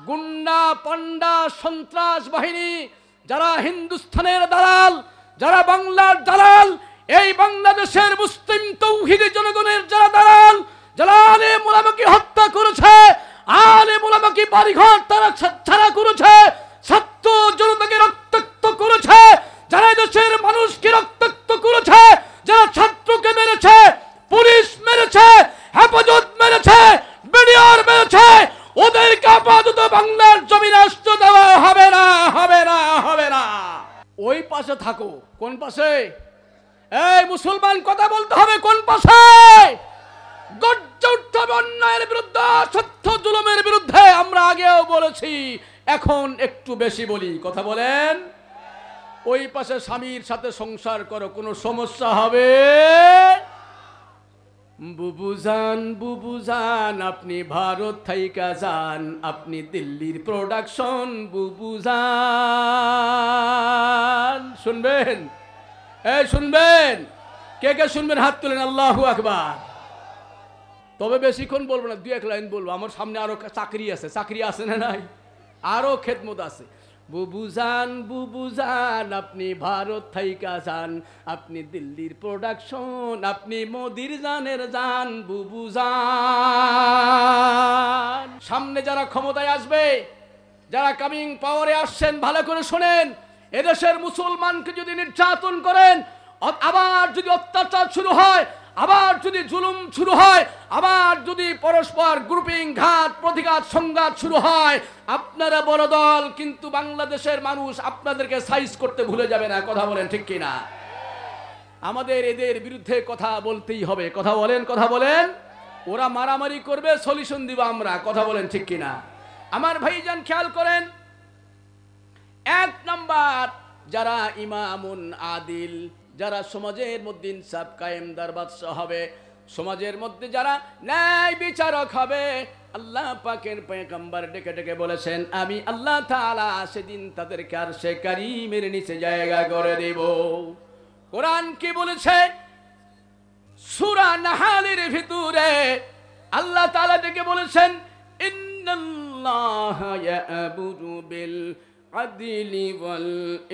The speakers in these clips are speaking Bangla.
গুন্ডা পান্ডা সন্ত্রাস বাহিনী, যারা হিন্দুস্তানের দালাল, যারা বাংলার দালাল, এই বাংলাদেশের মুসলিম তৌহিদি জনগণের যারা দালাল, যারা আলেম ওলামাকে হত্যা করেছে, আলেম ওলামাকে বাড়িঘর তারা ছাড়া করেছে, ছাত্র জনতাকে রক্তাক্ত করেছে, যারা দেশের মানুষকে রক্তাক্ত করেছে, যারা ছাত্রকে মেরেছে, পুলিশ মেরেছে, হেফাজত মেরেছে, বিডিআর মেরেছে, ওদেরকে আপাতত বাংলার জমিনে আসতে দেওয়া হবে না, হবে না, হবে না। ওই পাশে থাকো। কোন পাশে? এই মুসলমান, কথা বলতে হবে কোন পাশে? গর্জে উঠতে হবে অন্যায়ের বিরুদ্ধে, সত্য জুলুমের বিরুদ্ধে। আমরা আগেও বলেছি, এখন একটু বেশি বলি। কথা বলেন। ওই পাশে স্বামীর সাথে সংসার করো, কোনো সমস্যা হবে? বুবুজান, বুবুজান, আপনি ভারত থাইকা যান, আপনি দিল্লির প্রোডাকশন বুবুজান। শুনবেন? এই শুনবেন? কে কে শুনবেন হাত তুলেন, আল্লাহু আকবার। তবে বেশিক্ষণ বলবো না, 2-1 লাইন বলবো। আমার সামনে আরো চাকরি আছে, চাকরি আছে না নাই? আরো খেদমত আছে। বুবুজান, বুবুজান, আপনি ভারত থাইকা যান, আপনি দিল্লির প্রোডাকশন, আপনি মোদির জানের জান বুবুজান। সামনে যারা ক্ষমতায় আসবে, যারা কামিং পাওয়ারে আসছেন, ভালো করে শোনেন। এদেশের মুসলমানকে যদি নির্যাতন করেন, আবার যদি অত্যাচার শুরু হয়, আবার যদি জুলুম শুরু হয়, আবার যদি পরস্পর গ্রুপিং ঘাত প্রতিঘাত সংঘাত শুরু হয়, আপনারা বড় দল, কিন্তু বাংলাদেশের মানুষ আপনাদেরকে সাইজ করতে ভুলে যাবে না। কথা বলেন ঠিক কিনা? আমাদের এদের বিরুদ্ধে কথা বলতেই হবে। কথা বলেন, কথা বলেন। ওরা মারামারি করবে, সলিউশন দিব আমরা। কথা বলেন ঠিক কিনা? আমার ভাইজান খেয়াল করেন, 1 নাম্বার, যারা ইমামুন আদিল, যারা সমাজের মধ্যে ইনসাফ কায়েমদার বাদশা হবে, সমাজের মধ্যে যারা ন্যায় বিচারক হবে, আল্লাহ পাকের পয়গম্বর ডেকে ডেকে বলেছেন, আমি আল্লাহ তাআলা সেদিন তাদেরকে আরশে কারীমের নিচে জায়গা করে দেব। কোরআন কি বলেছে? সূরা নাহলের ভিতরে আল্লাহ তাআলা ডেকে বলেছেন, ইন্নাল্লাহা ইয়া'মুরু বিল আদিলি ওয়াল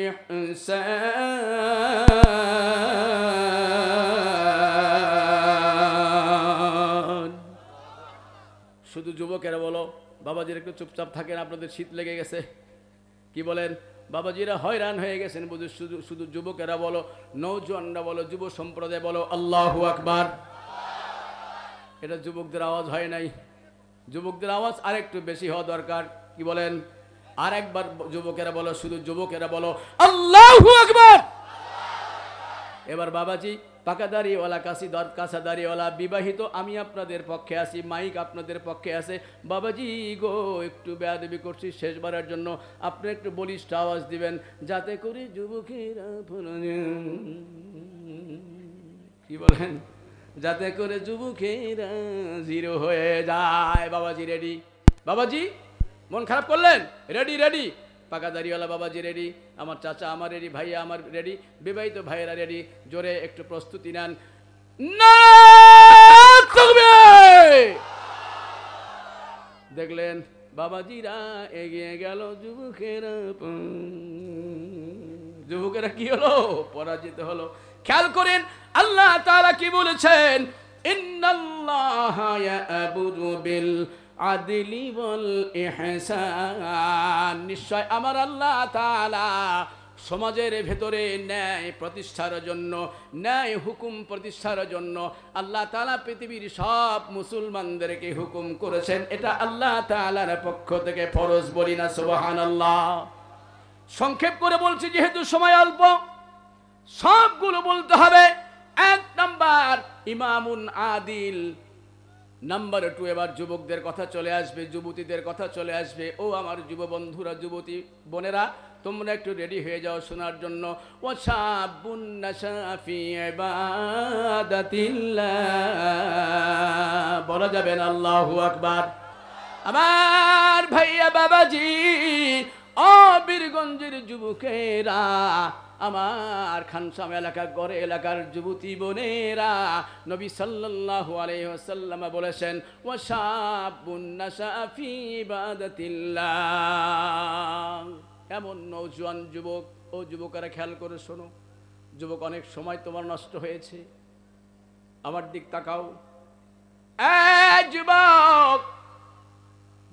ইহসান। শুধু যুবকেরা বলো, বাবাজিরা একটু চুপচাপ থাকেন, আপনাদের শীত লেগে গেছে। কি বলেন? বাবাজিরা হয়রান হয়ে গেছেন বুঝে। শুধু যুবকেরা বলো, নওজোয়ানরা বলো, যুব সম্প্রদায় বলো, আল্লাহু আকবার। এটা যুবকদের আওয়াজ হয় নাই। যুবকদের আওয়াজ আরেকটু বেশি হওয়া দরকার। কি বলেন? আর একবার যুবকেরা বলো, শুধু যুবকেরা বলো, আল্লাহু আকবার। এবার বাবাজি, পাকাদারিওয়ালা, কাসাদারিওয়ালা, বিবাহিত, আমি আপনাদের পক্ষে আছি, মাইক আপনাদের পক্ষে আছে। বাবাজি গো, একটু বেয়াদবি করছি, শেষবারের জন্য আপনি একটু বলিষ্ঠ আওয়াজ দিবেন, যাতে করে যুবকেরা, কি বলেন, যাতে করে যুবকেরা জিরো হয়ে যায়। বাবাজি রেডি? বাবাজি মন খারাপ করলেন? রেডি? রেডি? পাকাদারিওয়ালা বাবাজি রেডি, আমার চাচা আমার রেডি, ভাইয়া আমার রেডি, বিবাহিত ভাইয়েরা রেডি। জোরে একটু প্রস্তুতি নেন। দেখলেন বাবাজিরা এগিয়ে গেল, যুবকেরা কি হলো? পরাজিত হলো। খেয়াল করেন আল্লাহ তাআলা কি বলেছেন, ইন্নাল্লাহা ইয়া'মুরু বিল আদিলি ওয়াল ইহসান। নিশ্চয় আমার আল্লাহ তাআলা সমাজের ভেতরে ন্যায় প্রতিষ্ঠার জন্য, ন্যায় হুকুম প্রতিষ্ঠার জন্য আল্লাহ তাআলা পৃথিবীর সব মুসলমানদেরকে হুকুম করেছেন। এটা আল্লাহ তাআলার পক্ষ থেকে ফরজ, বলি না সুবহানাল্লাহ। সংক্ষেপ করে বলছি যেহেতু সময় অল্প, সবগুলো বলতে হবে। 1 নাম্বার ইমামুন আদিল। নাম্বার 2, এবার যুবকদের কথা চলে আসবে, যুবতীদের কথা চলে আসবে। ও আমার যুব বন্ধুরা, যুবতী বোনেরা, তোমরা একটু রেডি হয়ে যাও শোনার জন্য। ওয়াশাবুন নাশা ফি ইবাদাতিল্লাহ, বলা যাবে না আল্লাহু আকবার। আমার ভাইয়া বাবাজি, অবির্গ গোপালগঞ্জের যুবকেরা, আমার খানসাম এলাকা গড়ে এলাকার যুবতী বোনেরা, নবী সাল্লাল্লাহু আলাইহি ওয়াসাল্লাম বলেছেন ওয়াশাবুন নাশা ফি ইবাদাতিল্লাহ। এমন নওজোয়ান যুবক ও যুবকেরা খেয়াল করে শোনো, যুবক অনেক সময় তোমার নষ্ট হয়েছে, আমার দিক তাকাও। যুবক,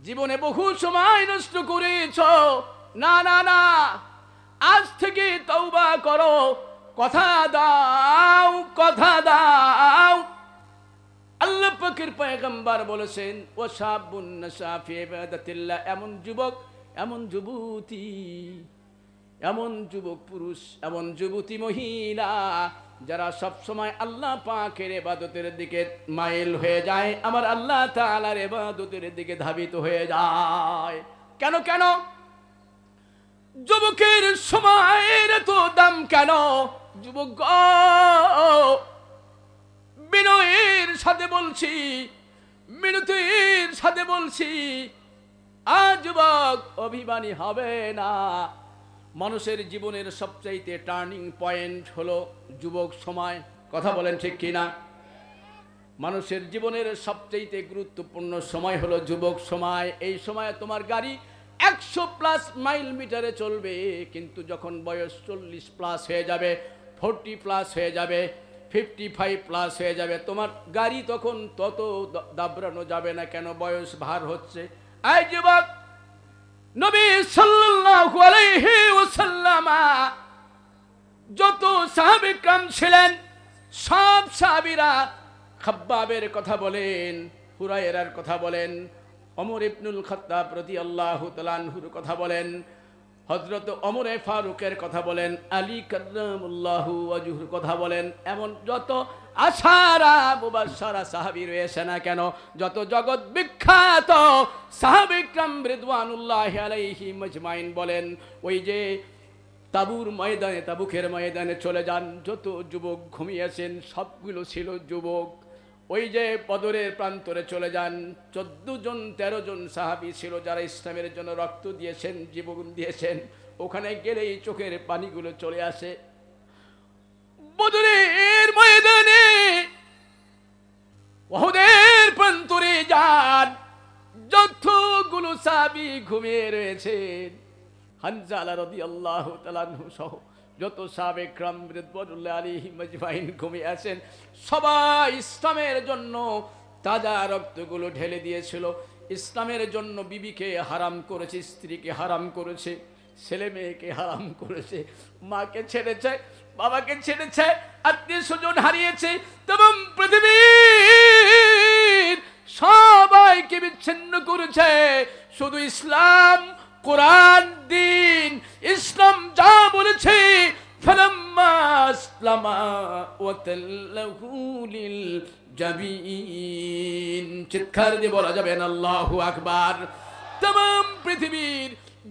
জীবনে বহু সময় নষ্ট করেছ, না না না, আজ থেকে তওবা করো, কথা দাও, কথা দাও। আল্লাহ পাকের পয়গম্বর বলেছেন ওয়াশাবুন নাশা ফি ইবাদাতিল্লাহ, এমন যুবক, এমন যুবতী, এমন যুবক পুরুষ, এমন যুবতী মহিলা যারা সব সময় আল্লাহ পাকের ইবাদতের দিকে মাইল হয়ে যায়, আমার আল্লাহ তাআলার ইবাদতের দিকে ধাবিত হয়ে যায়। কেন কেন যুবকের সময়ের এত দাম কেন? যুবক বিনয়ের সাথে বলছি, মিনতির সাথে বলছি, আজ যুবক অভিমানী হবে না। মানুষের জীবনের সবচাইতে টার্নিং পয়েন্ট হলো যুবক সময়, কথা বলেন ঠিক কিনা? মানুষের জীবনের সবচাইতে গুরুত্বপূর্ণ সময় হলো যুবক সময়। এই সময় তোমার গাড়ি 100+ মাইল মিটারে চলবে, কিন্তু যখন বয়স 40+ হয়ে যাবে, 40+ হয়ে যাবে, 55+ হয়ে যাবে, তোমার গাড়ি তখন তত দাবড়ানো যাবে না। কেন? বয়স ভার হচ্ছে। এই যুবক, নবী সাল্লাল্লাহু আলাইহি ওয়াসাল্লাম যত সাহাবী کرام ছিলেন, সব সাহাবীরা খাব্বাবের কথা বলেন, হুরায়রার কথা বলেন, ওমর ইবনুল খাত্তাব রাদিয়াল্লাহু তাআলা আনহুর কথা বলেন, হযরত ওমর ফারুকের কথা বলেন, আলী কাররামাল্লাহু ওয়াজহুর কথা বলেন, এমন যত আশারা মুবাশশারা সাহাবী রয়েছে না কেন, যত জগৎ বিখ্যাত সাহাবী کرام রিদওয়ানুল্লাহি আলাইহিম আজমাইন বলেন, ওই যে তাবুর ময়দানে, তাবুকের ময়দানে চলে যান, যত যুবক ঘুমিয়েছেন সবগুলো ছিল যুবক। ওই যে বদরের প্রান্তরে চলে যান, 14 জন 13 জন সাহাবী ছিল যারা ইসলামের জন্য রক্ত দিয়েছেন, জীবন দিয়েছেন। ওখানে গেলেই চোখের পানিগুলো চলে আসে। বদরের ময়দানে, উহুদের প্রান্তরে যান, যতগুলো সাহাবী ঘুমিয়ে রয়েছেন, হানজালা রাদিয়াল্লাহু তাআলা আনহু সহ যত সাহাবে کرام রিদওয়ানুল্লাহি আলাইহিম আজমাইন ঘুমিয়ে আছেন, সবাই ইসলামের জন্য তাজা রক্তগুলো ঢেলে দিয়েছিল। ইসলামের জন্য বিবিকে হারাম করেছে, স্ত্রীকে হারাম করেছে, ছেলে মেয়েকে হারাম করেছে, মাকে ছেড়েছে, বাবাকে ছেড়েছে, আত্মীয় স্বজন হারিয়েছে, তমাম পৃথিবীর সবাইকে বিচ্ছিন্ন করেছে। শুধু ইসলাম, কোরআন, দিন, ইসলাম যা বলেছে, ফালাম্মা আসলামা ওয়া তাল্লাহু লিল জাবিন, চিৎকার দিয়ে বলা যাবে না আল্লাহু আকবার। तमाम পৃথিবীর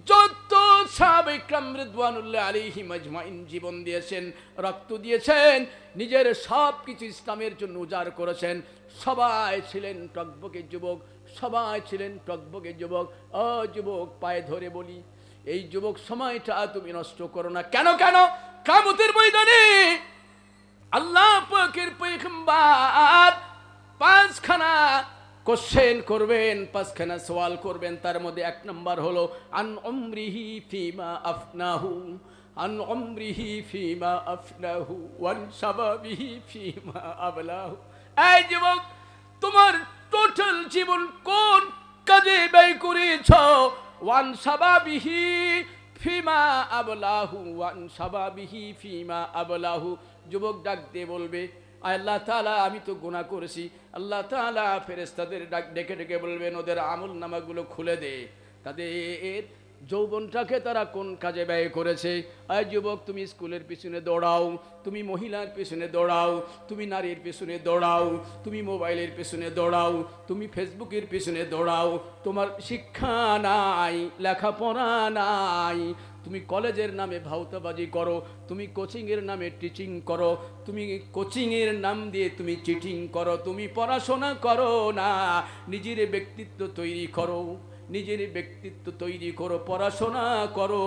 যত সাহাবায়ে کرام রিদওয়ানুল্লাহি আলাইহিম আজমাইন জীবন দিয়েছেন, রক্ত দিয়েছেন, নিজের সব কিছু ইসলামের জন্য উজাড় করেছেন, সবাই ছিলেন টকবকে যুবক, সবাই ছিলেন টকবকে যুবক। ও যুবক, পায়ে ধরে বলি, এই যুবক সময়টা তুমি নষ্ট করো না। কেন কেন? কিয়ামতের ময়দানে আল্লাহ পাকের পয়গম্বর পাঁচখানা কোশ্চেন করবেন, পাঁচখানা সওয়াল করবেন। তার মধ্যে এক নম্বর হলো আন উমরিহি ফিমা আফনাহু, আন উমরিহি ফিমা আফনাহু ওয়ান শাবাবিহি ফিমা আবলাহু। এই যুবক, তোমার টোটাল জীবন কোন কাজে ব্যয় করেছো? ওয়ান শাবাবিহি ফিমা আবলাহু, ওয়ান শাবাবিহি ফিমা আবলাহু। যুবক ডাক দিয়ে বলবে, আল্লাহ তাআলা, আমি তো গুনাহ করেছি। আল্লাহ তাআলা ফেরেশতাদের ডেকে ডেকে বলবেন, ওদের আমল নামাগুলো খুলে দে, তাদের যৌবনটাকে তারা কোন কাজে ব্যয় করেছে। আয় যুবক, তুমি স্কুলের পিছনে দৌড়াও, তুমি মহিলার পিছনে দৌড়াও, তুমি নারীর পিছনে দৌড়াও, তুমি মোবাইলের পিছনে দৌড়াও, তুমি ফেসবুকের পিছনে দৌড়াও, তোমার শিক্ষা নাই, লেখাপড়া নাই, তুমি কলেজের নামে ভাউতাবাজি করো, তুমি কোচিংয়ের নামে টিচিং করো, তুমি কোচিংয়ের নাম দিয়ে তুমি চিটিং করো, তুমি পড়াশোনা করো না, নিজের ব্যক্তিত্ব তৈরি করো। নিজের ব্যক্তিত্ব তৈরি করো, পড়াশোনা করো।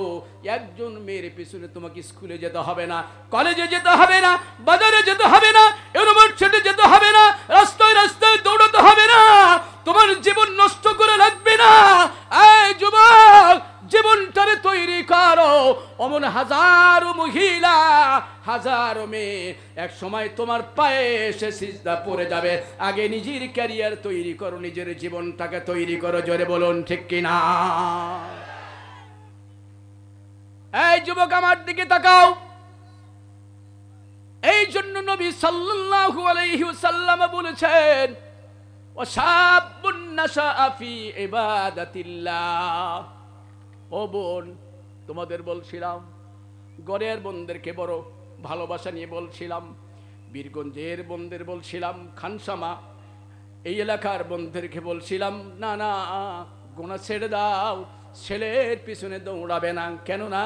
একজন মেয়ের পিছনে তোমাকে স্কুলে যেতে হবে না, কলেজে যেতে হবে না, বাজারে যেতে হবে না, ইউনিভার্সিটি যেতে হবে না, রাস্তায় রাস্তায় দৌড়াতে হবে না, তোমার জীবন নষ্ট করে রাখবে না। এই যুবক, জীবনটারে তৈরি করো। অমন হাজারো মহিলা, হাজারো মেয়ে এক সময় তোমার পায়ে এসে সিজদা পড়ে যাবে। আগে নিজের ক্যারিয়ার তৈরি করো, নিজের জীবনটাকে তৈরি করো। জোরে বলুন ঠিক কিনা? এই যুবক আমার দিকে তাকাও। এই জন্য নবী সাল্লাল্লাহু আলাইহি ওয়াসাল্লাম বলেছেন, ওয়াশাবুন নাশাআ ফি ইবাদাতিল্লাহ। ও বোন, তোমাদের বলছিলাম, গড়ের বোনদেরকে বড় ভালোবাসা নিয়ে বলছিলাম, বীরগঞ্জের বোনদের বলছিলাম, খানসামা এই এলাকার বোনদেরকে বলছিলাম, না না, গোনা ছেড়ে দাও, ছেলের পিছনে দৌড়াবে না। কেননা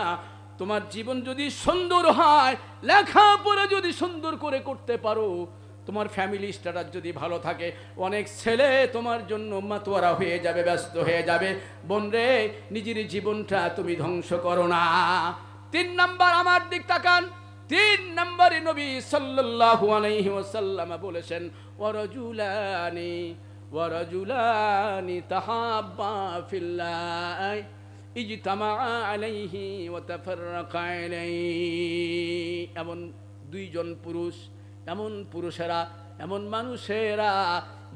তোমার জীবন যদি সুন্দর হয়, লেখাপড়া যদি সুন্দর করে করতে পারো, তোমার ফ্যামিলি স্ট্যাটাস যদি ভালো থাকে, অনেক ছেলে তোমার জন্য মাতোয়ারা হয়ে যাবে, ব্যস্ত হয়ে যাবে। বোন রে, নিজের জীবনটা তুমি ধ্বংস করো না। 3 নাম্বার, আমার দিক তাকান। 3 নম্বরে নবী সাল্লাল্লাহু আলাইহি ওয়াসাল্লাম বলেছেন, ওয়ারাজুলানি তাহাব্বা ফিল্লাহ ইজতামাআ আলাইহি ওয়া তাফাররাকা আলাইহি। এমন 2 জন পুরুষ, এমন পুরুষেরা, এমন মানুষেরা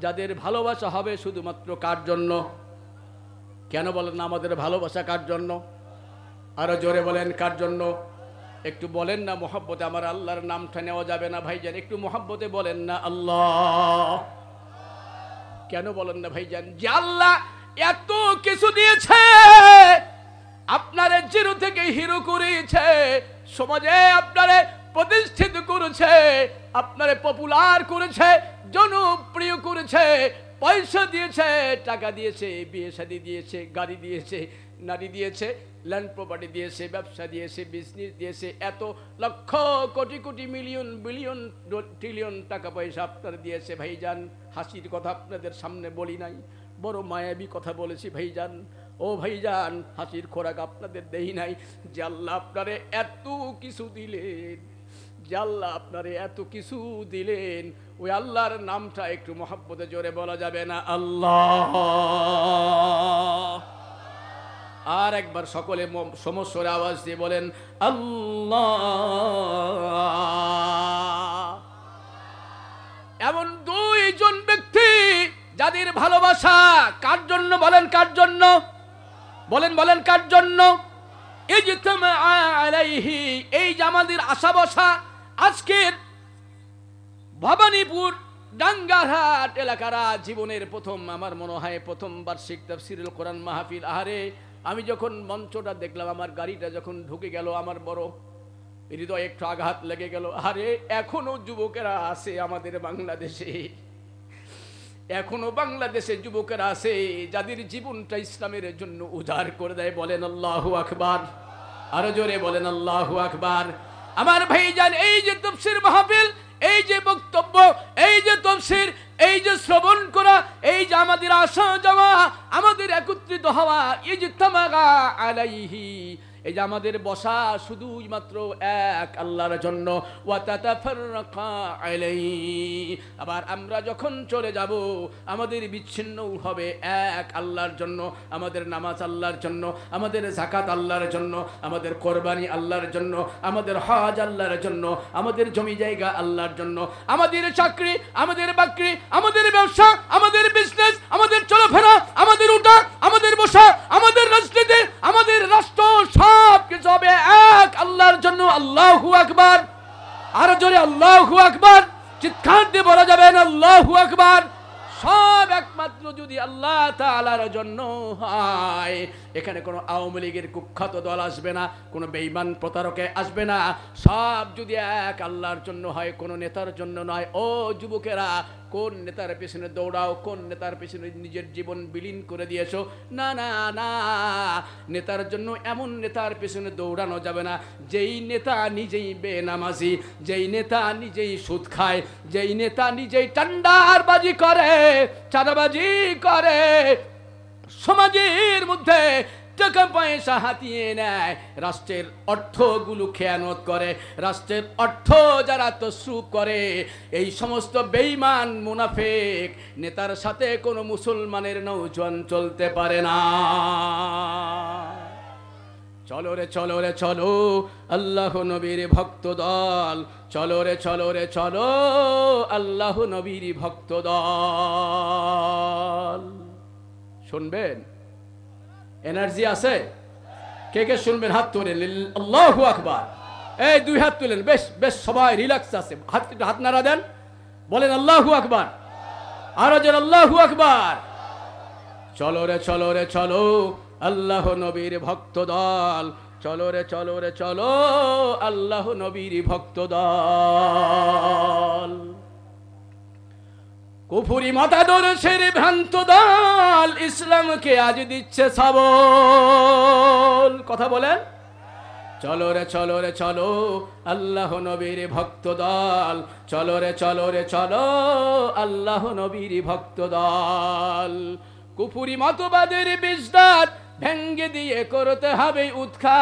যাদের ভালোবাসা হবে শুধুমাত্র কার জন্য? কেন বলেন না আমাদের ভালোবাসা কার জন্য? আরো জোরে বলেন, কার জন্য? একটু বলেন না মোহাব্বতে। আমার আল্লাহর নামটা নেওয়া যাবে না ভাইজান? একটু মোহাব্বতে বলেন না আল্লাহ। কেন বলেন না ভাইজান? যে আল্লাহ এত কিছু দিয়েছে, আপনারে জিরো থেকে হিরো করেছে, সমাজে আপনারে প্রতিষ্ঠিত করেছে, আপনারে পপুলার করেছে, জনপ্রিয় করেছে, পয়সা দিয়েছে, টাকা দিয়েছে, বিয়ে শাদী দিয়েছে, গাড়ি দিয়েছে, নারী দিয়েছে, ল্যান্ড প্রপার্টি দিয়েছে, ব্যবসা দিয়েছে, বিজনেস দিয়েছে, এত lakh crore crore million billion trillion টাকা পয়সা আপনারা দিয়েছে ভাইজান। হাসির কথা আপনাদের সামনে বলি নাই, বড় মায়াবী কথা বলেছি ভাইজান। ও ভাইজান, হাসির খোরাক আপনাদের দেই নাই। যে আল্লাহ আপনারে এত কিছু দিলেন, যে আল্লাহ আপনারে এত কিছু দিলেন, ওই আল্লাহর নামটা একটু মহব্বতে জোরে বলা যাবে না? আল্লাহ। আর একবার সকলে সমস্বরে আওয়াজ দিয়ে বলেন আল্লাহ। এমন 2 জন ব্যক্তি যাদের ভালোবাসা কার জন্য? বলেন কার জন্য? বলেন বলেন কার জন্য? ইজতামা আলাইহি। এই যে আমাদের আশা বসা আজকের ভবানীপুর ডাঙ্গারহাট এলাকারা জীবনের প্রথম, আমার মনে হয় প্রথম বার্ষিক তাফসীরুল কোরআন মাহফিল। আরে আমি যখন মঞ্চটা দেখলাম, আমার গাড়িটা যখন ঢুকে গেল, আমার বড় হৃদয় একটু আঘাত লেগে গেল। আরে এখনো যুবকেরা আছে আমাদের বাংলাদেশে, এখনো বাংলাদেশে যুবকেরা আছে যাদের জীবনটা ইসলামের জন্য উজাড় করে দেয়। বলেন আল্লাহু আকবার। আরো জোরে বলেন আল্লাহু আকবার। আমার ভাইজান, এই যে তাফসীর মাহফিল, এই যে বক্তব্য, এই যে তাফসীর, এই যে শ্রবণ করা, এই যে আমাদের আসা যাওয়া, আমাদের একত্রিত হওয়া, ইজতামা আলাইহি, এই যে আমাদের বসা শুধুই মাত্র এক আল্লাহর জন্য। ওয়া তাতাফাররাকা আলাইহি। আবার আমরা যখন চলে যাব, আমাদের বিচ্ছিন্ন হবে এক আল্লাহর জন্য। আমাদের নামাজ আল্লাহর জন্য, আমাদের যাকাত আল্লাহর জন্য, আমাদের কোরবানি আল্লাহর জন্য, আমাদের হজ আল্লাহর জন্য, আমাদের জমি জায়গা আল্লাহর জন্য, আমাদের চাকরি, আমাদের বাকরি, আমাদের ব্যবসা, আমাদের বিজনেস, আমাদের চলাফেরা, আমাদের উঠা, আমাদের বসা, আমাদের রাজনীতি, আমাদের রাষ্ট্র, সব কিছু হবে এক আল্লাহর জন্য। আল্লাহু আকবার। আরো জোরে আল্লাহু আকবার। চিৎকার দিয়ে বলা যাবে না আল্লাহু আকবার। সব একমাত্র যদি আল্লাহ তাআলার জন্য হয়। এখানে কোনো আওয়ামী লীগের কুখ্যাত দল আসবে না, কোনো বেঈমান প্রতারকে আসবে না। সব যদি এক আল্লাহর জন্য হয়, কোনো নেতার জন্য নয়। ও যুবকেরা, কোন নেতার পেছনে দৌড়াও, কোন নেতার পেছনে নিজের জীবন বিলীন করে দিয়েছো? না না না, নেতার জন্য এমন নেতার পেছনে দৌড়ানো যাবে না যেই নেতা নিজেই বেনামাজি, যেই নেতা নিজেই সুদ খায়, যেই নেতা নিজেই টান্ডারবাজি করে, চাঁদাবাজি করে, সমাজের মধ্যে টাকা পয়সা হাতিয়ে নেয়, রাষ্ট্রের অর্থগুলো খেয়ানত করে, রাষ্ট্রের অর্থ যারা তসরুপ করে, এই সমস্ত বেঈমান মুনাফিক নেতার সাথে কোনো মুসলমানের নৌজওয়ান চলতে পারে না। চলো রে চলো রে চলো আল্লাহ নবীর ভক্ত দল, চলো রে চলো রে চলো আল্লাহ নবীর ভক্ত দল। শুনবেন? এনার্জি আছে? কে কে শুনবেন হাত তোলেন। আল্লাহু আকবার। এই দুই হাত তুলেন, বেশ বেশ সবাই রিল্যাক্স আছে, হাত নাড়া দেন, বলেন আল্লাহু আকবার, আরো জোরে আল্লাহু আকবার। চলো রে চলো রে চলো আল্লাহ নবীর ভক্ত দল, চলো রে চলো রে চলো আল্লাহ নবীর ভক্ত দল। কুফরি মতাদর্শের ভ্রান্ত দল ইসলামকে আজ দিচ্ছে সবল। কথা বলেন। চলো রে চলো রে চলো আল্লাহ নবীর ভক্ত দল, চলো রে চলো রে চলো আল্লাহ নবীর ভক্ত দল। কুফরি মতবাদের বিজদাত ভেঙ্গে দিয়ে করতে হবে উৎখাত।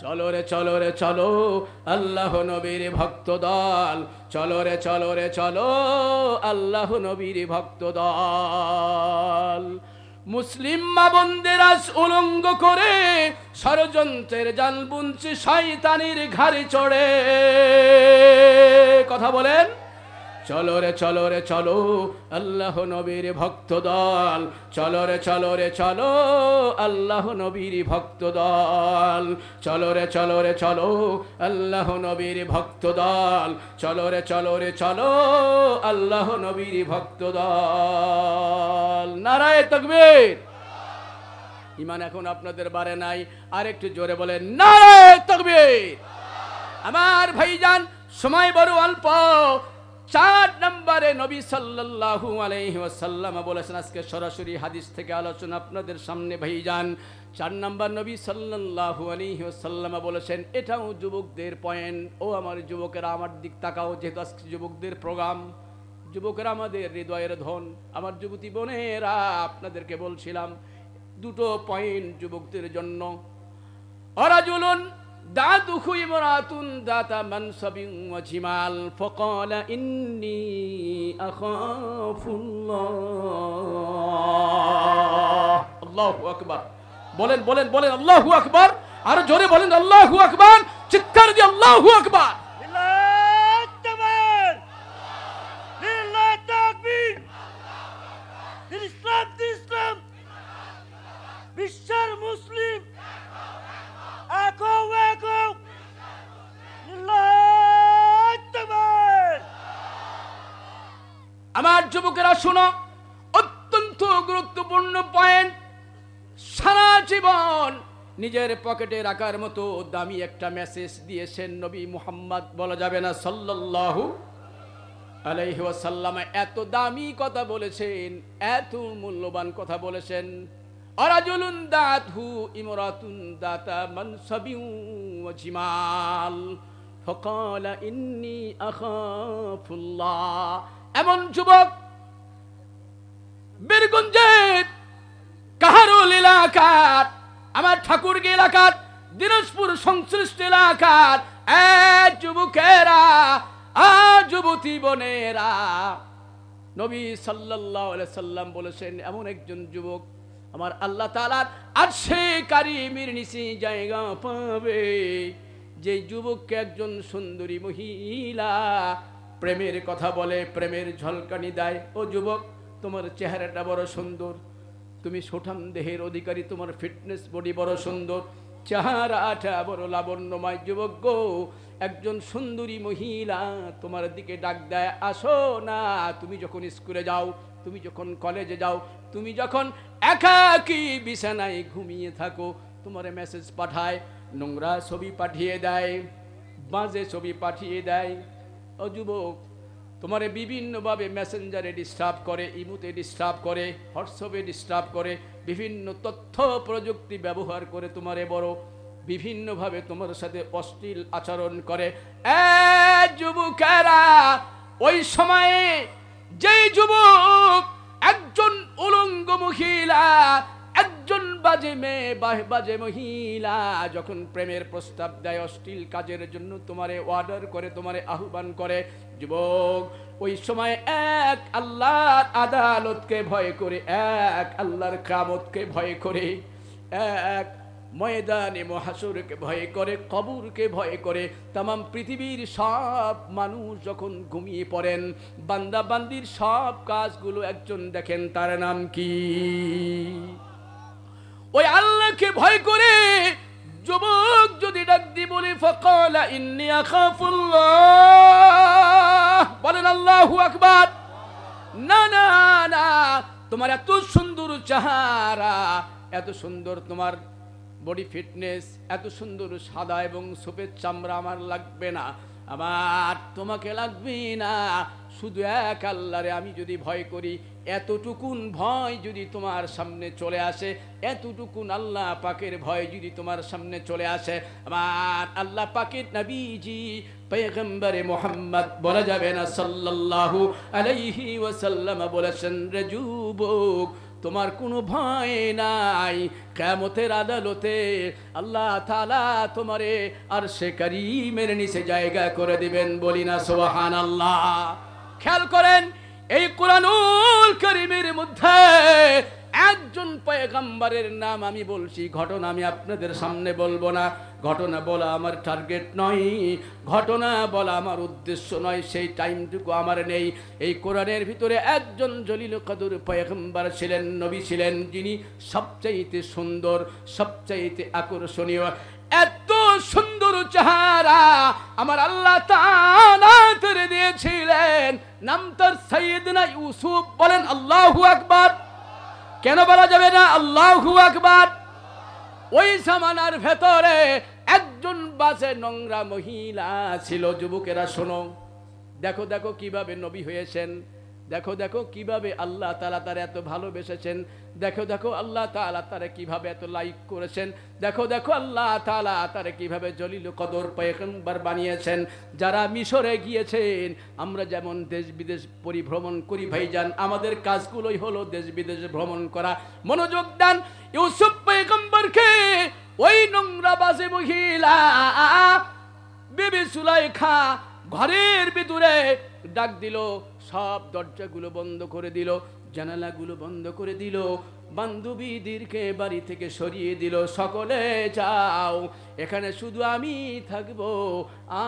চলো রে চলো রে চলো আল্লাহ নবীর ভক্ত দল, চলো রে চলো রে চলো আল্লাহ নবীর ভক্ত দল। মুসলিম মা বোনদের আজ উলঙ্গ করে ষড়যন্ত্রের জাল বুনছে শয়তানের ঘাড়ে চড়ে। কথা বলেন। চলো রে চলো রে চলো আল্লাহ নবীর ভক্ত দল, চলো রে চলো রে চলো আল্লাহ নবীর ভক্ত দল, চলো রে চলো রে চলো আল্লাহ নবীর ভক্ত দল, চলো রে চলো রে চলো আল্লাহ নবীর ভক্ত দল। নারায়ে তাকবীর। ঈমান এখন আপনাদের বাড়ে নাই, আর একটু জোরে বলেন নারায়ে তাকবীর। আমার ভাইজান সময় বড় অল্প। 4 নম্বরে নবী সাল্লাল্লাহু আলাইহি ওয়াসাল্লাম বলেছেন, আজকে সরাসরি হাদিস থেকে আলোচনা আপনাদের সামনে ভাইজান। 4 নম্বর নবী সাল্লাল্লাহু আলাইহি ওয়াসাল্লাম বলেছেন, এটাও যুবকদের পয়েন্ট। ও আমার যুবকেরা আমার দিক তাকাও, যেহেতু আজকে যুবকদের প্রোগ্রাম, যুবকেরা আমাদের হৃদয়ের ধন। আমার যুবতী বোনেরা আপনাদেরকে বলছিলাম দুটো পয়েন্ট যুবকদের জন্য। অরাজুলুন দাতুহু ইমরাতুন দাতা মানসাবিন ওয়া জিমাল ফাকালা ইন্নী আখাফুল্লাহ। আল্লাহু আকবার। বলেন বলেন বলেন আল্লাহু আকবার। আর জোরে বলেন আল্লাহু আকবার। চিৎকার দিয়ে আল্লাহু আকবার। লিল্লাহি তাকবীর, লিল্লাহি তাকবীর। ইসলাম ইসলাম বিশ্বের মুসলিম একো একো। লিল্লাহি তাকবীর। আমার যুবকেরা শুনো, অত্যন্ত গুরুত্বপূর্ণ পয়েন্ট। সারা জীবন নিজের পকেটে রাখার মতো দামি একটা মেসেজ দিয়েছেন নবী মুহাম্মদ, বলা যাবে না সাল্লাল্লাহু আলাইহি ওয়াসাল্লাম। এত দামি কথা বলেছেন, এত মূল্যবান কথা বলেছেন। আরাজুলুন দাতহু ইমরাতুন দাতা মানসাবিন ওয়া জিমাল ফাকালা ইন্নী আখাফুল্লাহ। এমন যুবক বীরগঞ্জের কাহারুল এলাকার, আমার ঠাকুরগি এলাকার, দিনাজপুর সংশ্লিষ্ট এলাকার যুবকেরা, যুবতী বোনেরা, নবী সাল্লাল্লাহু আলাইহি সাল্লাম বলেছেন এমন একজন যুবক আমার আল্লাহ তাআলার আরশে কারিমের নিচে জায়গা পাবে, যে যুবককে একজন সুন্দরী মহিলা প্রেমের কথা বলে, প্রেমের ঝলকানি দেয়। ও যুবক, তোমার চেহারাটা বড় সুন্দর, তুমি সুঠাম দেহের অধিকারী, তোমার ফিটনেস বডি বড় সুন্দর, চেহারাটা বড় লাবণ্যময়। যুবক গো, একজন সুন্দরী মহিলা তোমার দিকে ডাক দেয়, আসো না। তুমি যখন স্কুলে যাও, তুমি যখন কলেজে যাও, তুমি যখন একাকী বিছানায় ঘুমিয়ে থাকো, তোমার মেসেজ পাঠায়, নোংরা ছবি পাঠিয়ে দেয়, বাজে ছবি পাঠিয়ে দেয়। ও যুবক, তোমারে বিভিন্নভাবে মেসেঞ্জারে ডিস্টার্ব করে, ইমুতে ডিস্টার্ব করে, হোয়াটসঅ্যাপে ডিস্টার্ব করে, বিভিন্ন তথ্য প্রযুক্তি ব্যবহার করে তোমারে বড় বিভিন্নভাবে তোমার সাথে অশ্লীল আচরণ করে। যুবকেরা, ওই সময়ে যেই যুবক একজন উলঙ্গ মহিলা, একজন বাজে মেয়ে, বাজে মহিলা যখন প্রেমের প্রস্তাব দেয়, অশ্লীল কাজের জন্য তোমারে অর্ডার করে, তোমারে আহ্বান করে, যুবক ওই সময় এক আল্লাহর আদালতকে ভয় করে, এক আল্লাহর কিয়ামতকে ভয় করে, এক ময়দানে মহাশরকে ভয় করে, কবরকে ভয় করে, তামাম পৃথিবীর সব মানুষ যখন ঘুমিয়ে পড়েন, বান্দা বান্দির সব কাজগুলো একজন দেখেন, তার নাম কি? ওই আল্লাহকে ভয় করে যুবক যদি ডাক দিয়ে বলে ফাকালা ইন্নী আখাফুল্লাহ, বলেন আল্লাহু আকবার। না না না, তোমার এত সুন্দর চেহারা, এত সুন্দর তোমার বডি ফিটনেস, এত সুন্দর সাদা এবং সফেদ চামড়া আমার লাগবে না, আমার তোমাকে লাগবে না, শুধু এক আল্লাহরে আমি যদি ভয় করি, এতটুকুন ভয় যদি তোমার সামনে চলে আসে, এতটুকুন আল্লাহ পাকের ভয় যদি তোমার সামনে চলে আসে, আমার আল্লাহ পাকের নবীজি পয়গম্বরে মুহাম্মদ বলা যাবে না সাল্লাল্লাহু আলাইহি ওয়াসাল্লাম বলেছেন, রে যুবক তোমার কোনো ভয় নাই, কিয়ামতের আদালতে আল্লাহ তাআলা তোমারে আরশে কারীমের নিচে জায়গা করে দিবেন, বলি না সুবহানাল্লাহ। খেয়াল করেন এই কুরআনুল কারীমের মধ্যে একজন পয়গম্বরের নাম আমি বলছি, ঘটনা আমি আপনাদের সামনে বলবো না, ঘটনা বলা আমার টার্গেট নয়, ঘটনা বলা আমার উদ্দেশ্য নয়, সেই টাইমটুকু আমার নেই। এই কোরআনের ভিতরে একজন জলিল কদর পয়গম্বর ছিলেন, নবী ছিলেন, যিনি সবচাইতে সুন্দর, সবচাইতে আকর্ষণীয়, এত সুন্দর চেহারা আমার আল্লাহ তাআলা করে দিয়েছিলেন, নাম তার সাইয়েদনা ইউসুফ, বলেন আল্লাহু আকবার। কেন বলা যাবে না আল্লাহু আকবার? ওই জামানার ভেতরে একজন বাজে নোংরা মহিলা ছিল। যুবকেরা শোনো, দেখো দেখো কিভাবে নবী হয়েছেন, দেখো দেখো কিভাবে আল্লাহ তাআলা তার এত ভালোবেসেছেন, দেখো দেখো আল্লাহ তাআলা তারে কিভাবে এত লাইক করেছেন, দেখো দেখো আল্লাহ তাআলা তারে কিভাবে জলিল কদর পয়গম্বর বানিয়েছেন। যারা মিশরে গিয়েছেন, আমরা যেমন দেশ বিদেশ পরিভ্রমণ করি ভাইজান, আমাদের কাজগুলোই হলো দেশ বিদেশ ভ্রমণ করা। মনোযোগ দেন, ইউসুফ পয়গম্বরকে ওই নোংরা বাজে মহিলা বিবি সুলাইখা ঘরের ভিতরে ডাক দিল, সব দরজাগুলো বন্ধ করে দিল, জানালাগুলো বন্ধ করে দিল, বান্ধবীদেরকে বাড়ি থেকে সরিয়ে দিল, সকলে যাও, এখানে শুধু আমি থাকবো,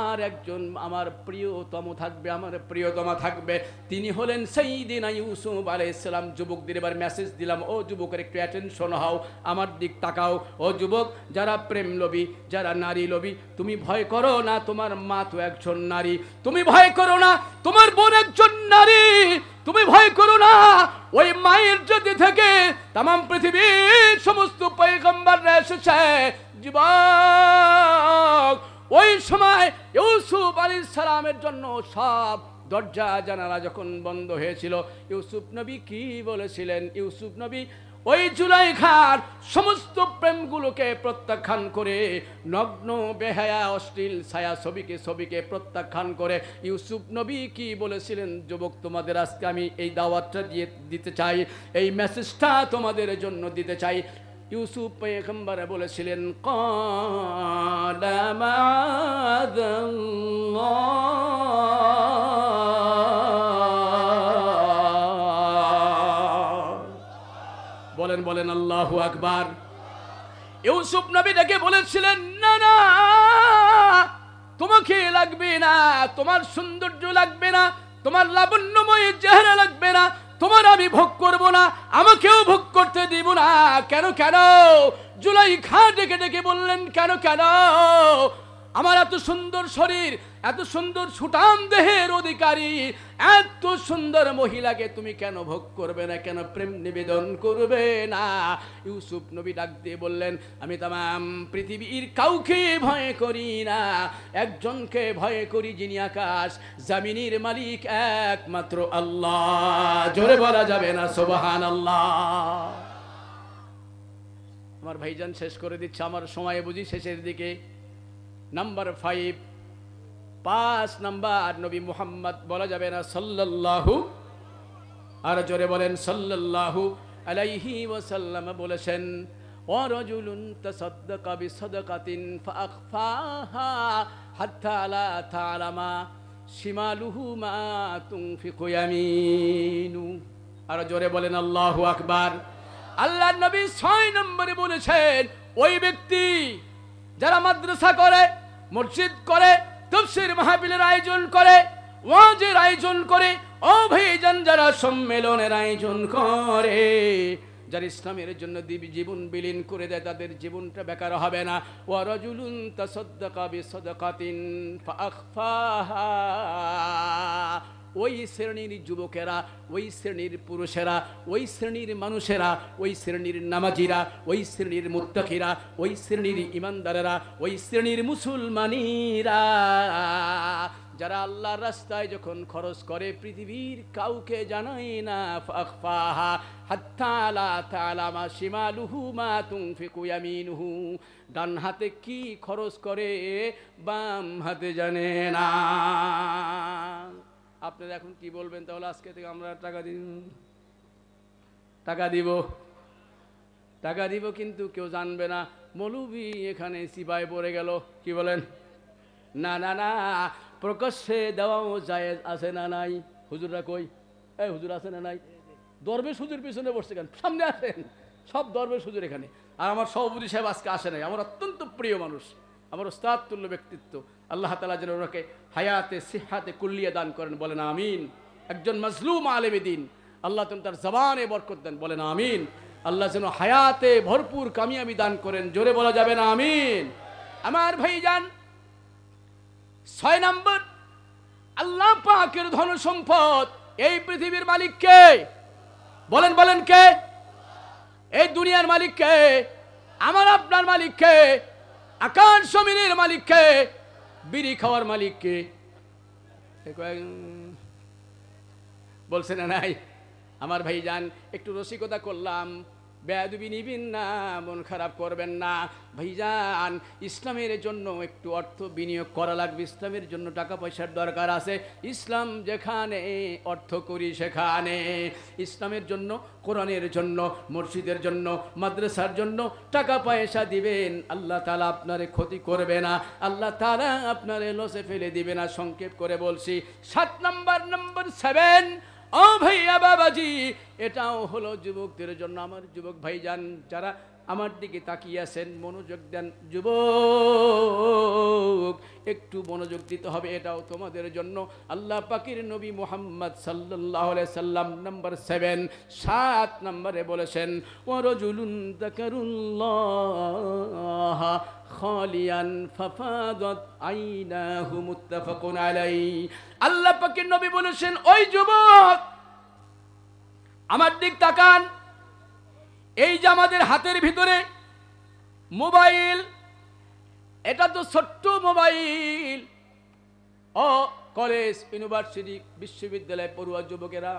আর একজন আমার প্রিয়তম থাকবে, আমার প্রিয়তমা থাকবে, তিনি হলেন সাইয়্যিদিনা ইউসুফ আলাইহিস সালাম। যুবকদের এবার মেসেজ দিলাম, ও যুবকের একটু অ্যাটেনশন হও, আমার দিক তাকাও। ও যুবক, যারা প্রেম লোভী, যারা নারী লোভী, তুমি ভয় করো না, তোমার মা তো একজন নারী, তুমি ভয় করো না, তোমার বোন একজন নারী, তুমি ভয় করো না, ওই মায়ের যদি থেকে তামাম পৃথিবীর সমস্ত পয়গম্বররা এসেছে। যুবক, ওই সময় ইউসুফ আলাইহিস সালামের জন্য সব দরজা জানালা যখন বন্ধ হয়েছিল, ইউসুফ নবী কি বলেছিলেন? ইউসুফ নবী ওই জুলাইখার সমস্ত প্রেমগুলোকে প্রত্যাখ্যান করে, নগ্ন বেহায়া অশ্লীল ছায়া ছবিকে প্রত্যাখ্যান করে ইউসুফ নবী কি বলেছিলেন? যুবক, তোমাদের আজকে আমি এই দাওয়াতটা দিতে চাই, এই মেসেজটা তোমাদের জন্য দিতে চাই। ইউসুফ পয়গম্বর বলেছিলেন, ক্বালা মাআযাল্লাহ, বলেন বলেন আল্লাহু আকবার। ইউসুফ নবী ডেকে বলেছিলেন, না না, তোমাকে লাগবে না, তোমার সৌন্দর্য লাগবে না, তোমার লাবণ্যময় চেহারা লাগবে না, তোমার আমি ভোগ করব না, আমাকেও ভোগ করতে দিব না। কেন কেন? জুলাইখা ডেকে ডেকে বললেন, কেন কেন? আমার এত সুন্দর শরীর, এত সুন্দর সুঠাম দেহের অধিকারী, এত সুন্দর মহিলাকে তুমি কেন ভোগ করবে না, কেন প্রেম নিবেদন করবে না? ইউসুফ নবী ডাক দিয়ে বললেন, আমি তামাম পৃথিবীর কাউকে ভয় করি না, একজনকে ভয় করি, যিনি আকাশ জমিনের মালিক, একমাত্র আল্লাহ। জোরে বলা যাবে না সুবহানাল্লাহ? আমার ভাইজান শেষ করে দিচ্ছে, আমার সময় বুঝি শেষের দিকে। নাম্বার 5 নাম্বার, নবী মুহাম্মদ বলা যাবে না সাল্লাল্লাহু আর জোরে বলেন সাল্লাল্লাহু আলাইহি ওয়াসাল্লাম বলেছেন ওয়ারাজুলুন তাসাদ্দাকা বিসাদাকাতিন ফাআখফাহা হাত্তা লা তা'লামা শিমালুহু মা তুনফিকু ইয়ামিনু। আর জোরে বলেন আল্লাহু আকবার। আল্লাহর নবী 6 নম্বরে বলেছেন ওই ব্যক্তি যারা মাদ্রাসা করে, মসজিদ করে, তাফসীর মাহফিলের আয়োজন করে, ওয়াজের আয়োজন করে, ও ভাইজান যারা সম্মেলনের আয়োজন করে, যারা ইসলামের জন্য জীবন বিলীন করে দেয়, তাদের জীবনটা বেকার হবে না। ওয়া রাজুলুন তাসাদ্দাকা বিসাদাকাতিন ফাআখফাহা, ওই শ্রেণীর যুবকেরা, ওই শ্রেণীর পুরুষেরা, ওই শ্রেণীর মানুষেরা, ওই শ্রেণীর নামাজিরা, ওই শ্রেণীর মুত্তাকিরা, ওই শ্রেণীর ইমানদারেরা, ওই শ্রেণীর মুসলমানিরা যারা আল্লাহর রাস্তায় যখন খরচ করে পৃথিবীর কাউকে জানায় না। ফাখফাহা হাত্তা লা তা'লামা শিমালুহু মা তুনফিকু ইয়ামিনুহু, ডান হাতে কি খরচ করে বাম হাতে জানে না। আপনারা এখন কি বলবেন তাহলে? আজকে থেকে আমরা টাকা দিব কিন্তু কেউ জানবে না। মৌলবি এখানে সিপাই পড়ে গেল, কি বলেন? না না না, প্রকাশ্যে দেওয়াও জায়েজ আছে না নাই? হুজুররা কই? এই হুজুর আছে না নাই? দরবেশ হুজুর পিছনে বসছে কেন? সামনে আসেন, সব দরবেশ হুজুর এখানে। আর আমার সভাপতি সাহেব আজকে আসে নাই, আমার অত্যন্ত প্রিয় মানুষ, আমার ওস্তাদ তুল্য ব্যক্তিত্ব। আল্লাহ তাআলা যেন ওনাকে হায়াতে সিহাতে কুল্লিয়া দান করেন, বলেন আমিন। একজন মাজলুম আলেমে দিন, আল্লাহ যেন তার জবানে বরকত দেন, বলেন আমিন। আল্লাহ যেন হায়াতে ভরপুর কামিয়াবি দান করেন, জোরে বলা যাবে না আমিন। আমার ভাইজান, 6 নম্বর, আল্লাহ পাকের ধন সম্পদ। এই পৃথিবীর মালিক কে? বলেন বলেন কে? এই দুনিয়ার মালিক কে? আমার আপনার মালিক কে? আকাশ জমিনের মালিক কে? বিড়ি খাওয়ার মালিক কে? বলছে না নাই? আমার ভাইজান, একটু রসিকতা করলাম, বেয়াদবি নিবেন না, মন খারাপ করবেন না। ভাইজান, ইসলামের জন্য একটু অর্থ বিনিয়োগ করা লাগবে, ইসলামের জন্য টাকা পয়সার দরকার আছে। ইসলাম যেখানে অর্থ করি সেখানে ইসলামের জন্য, কোরআনের জন্য, মসজিদের জন্য, মাদ্রাসার জন্য টাকা পয়সা দিবেন। আল্লাহ তাআলা আপনারে ক্ষতি করবে না, আল্লাহ তাআলা আপনারে লসে ফেলে দিবে না। সংক্ষেপ করে বলছি, 7 নম্বর, নম্বর 7, ও ভাইয়া বাবাজি, এটাও হলো যুবকদের জন্য। আমার যুবক ভাইজান যারা আমার দিকে তাকিয়ে আছেন, মনোযোগ দেন। যুবক, একটু মনোযোগ দিতে হবে, এটাও তোমাদের জন্য। আল্লাহ পাকের নবী মুহাম্মদ সাল্লাল্লাহু আলাইহি সাল্লাম নম্বর 7 নম্বরে বলেছেন ওয়ারাজুলুন যাকারুল্লাহ খালিয়ান ফাফাদাত আইনাহু, মুত্তাফাকুন আলাইহি। আল্লাহ পাকের নবী বলেছেন, ওই যুবক আমার দিক তাকান। এই যে আমাদের হাতের ভিতরে মোবাইল, এটা তো ছোট্ট মোবাইল। ও কলেজ, ইউনিভার্সিটি, বিশ্ববিদ্যালয় পড়ুয়া যুবকেরা,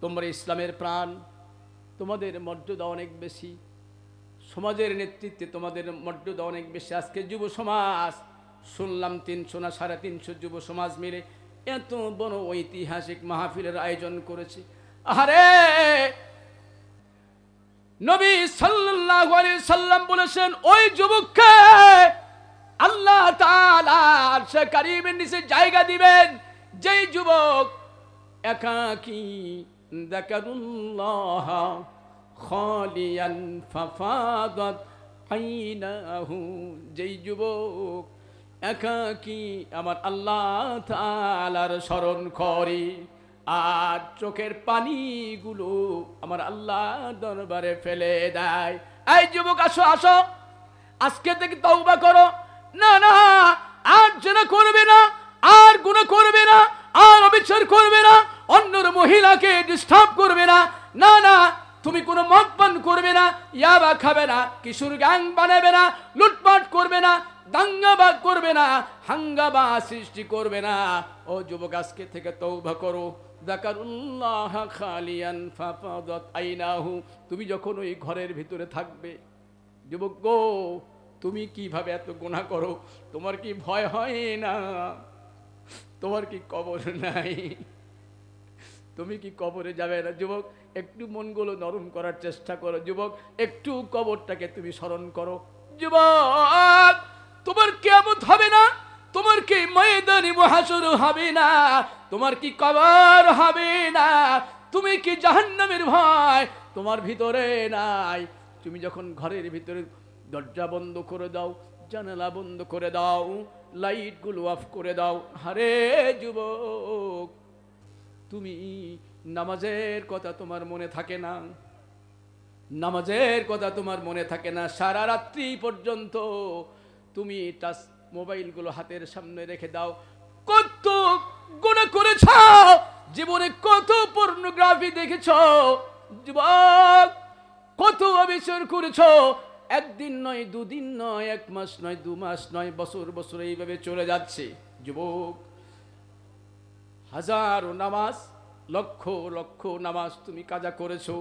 তোমরা ইসলামের প্রাণ, তোমাদের মর্যাদা অনেক বেশি, সমাজের নেতৃত্বে তোমাদের মর্যাদা অনেক বেশি। আজকে যুব সমাজ শুনলাম 300 না 350 যুব সমাজ মিলে এত বড় ঐতিহাসিক মাহফিলের আয়োজন করেছে। আরে নবী সাল্লাল্লাহু আলাইহি সাল্লাম বলেছেন, ওই যুবককে আল্লাহ তাআলা আরশে কারীমের নিচে জায়গা দিবেন যেই যুবক একাকী, যাকারুল্লাহ খালিয়ান ফাফাদাত আইনাহু, যেই যুবক একাকী আমার আল্লাহ তাআলার স্মরণ করে আর চোখের পানিগুলো আমার আল্লাহ দরবারে ফেলে দেয়। এই যুবক, আসো আসো, আজকে থেকে তওবা করো। না না, আর জেনা করবে না, আর গুনাহ করবে না, আর অবিচার করবে না, অন্যর মহিলাকে ডিস্টার্ব করবে না। না না, তুমি কোনো মদ পান করবে না, ইয়াবা খাবে না, কিশোর গ্যাং বানাবে না, লুটপাট করবে না, দাঙ্গা করবে না, হাঙ্গামা সৃষ্টি করবে না। ও যুবক, আজকে থেকে তওবা করো। যাকারুল্লাহ খালিয়ান ফাফাদাত আইনাহু, তুমি যখন ওই ঘরের ভিতরে থাকবে, যুবক গো, তুমি কিভাবে এত গুনাহ করো? তোমার কি ভয় হয় না? তোমার কি কবর নাই? তুমি কি কবরে যাবে না যুবক? একটু মনগুলো নরম করার চেষ্টা করো যুবক, একটু কবরটাকে তুমি স্মরণ করো যুবক। তোমার কিয়ামত হবে না? তোমার কি ময়দানে মুহাশর হবে না? তোমার কি কবর হবে না? তুমি কি জাহান্নামের ভয় তোমার ভিতরে নাই? তুমি যখন ঘরের ভিতরে দরজা বন্ধ করে দাও, জানালা বন্ধ করে দাও, লাইটগুলো অফ করে দাও, আরে যুবক তুমি নামাজের কথা তোমার মনে থাকে না? নামাজের কথা তোমার মনে থাকে না? সারা রাত্রি পর্যন্ত তুমি টাচ মোবাইলগুলো হাতের সামনে রেখে দাও। কত গুনাহ করেছ জীবনে, কত পর্নোগ্রাফি দেখেছ যুবক, কত অবিচার করেছ। একদিন নয়, দুদিন নয়, এক মাস নয়, 2 মাস নয়, বছর বছর এইভাবে চলে যাচ্ছে যুবক। হাজারো নামাজ, লক্ষ লক্ষ নামাজ তুমি কাজা করেছো।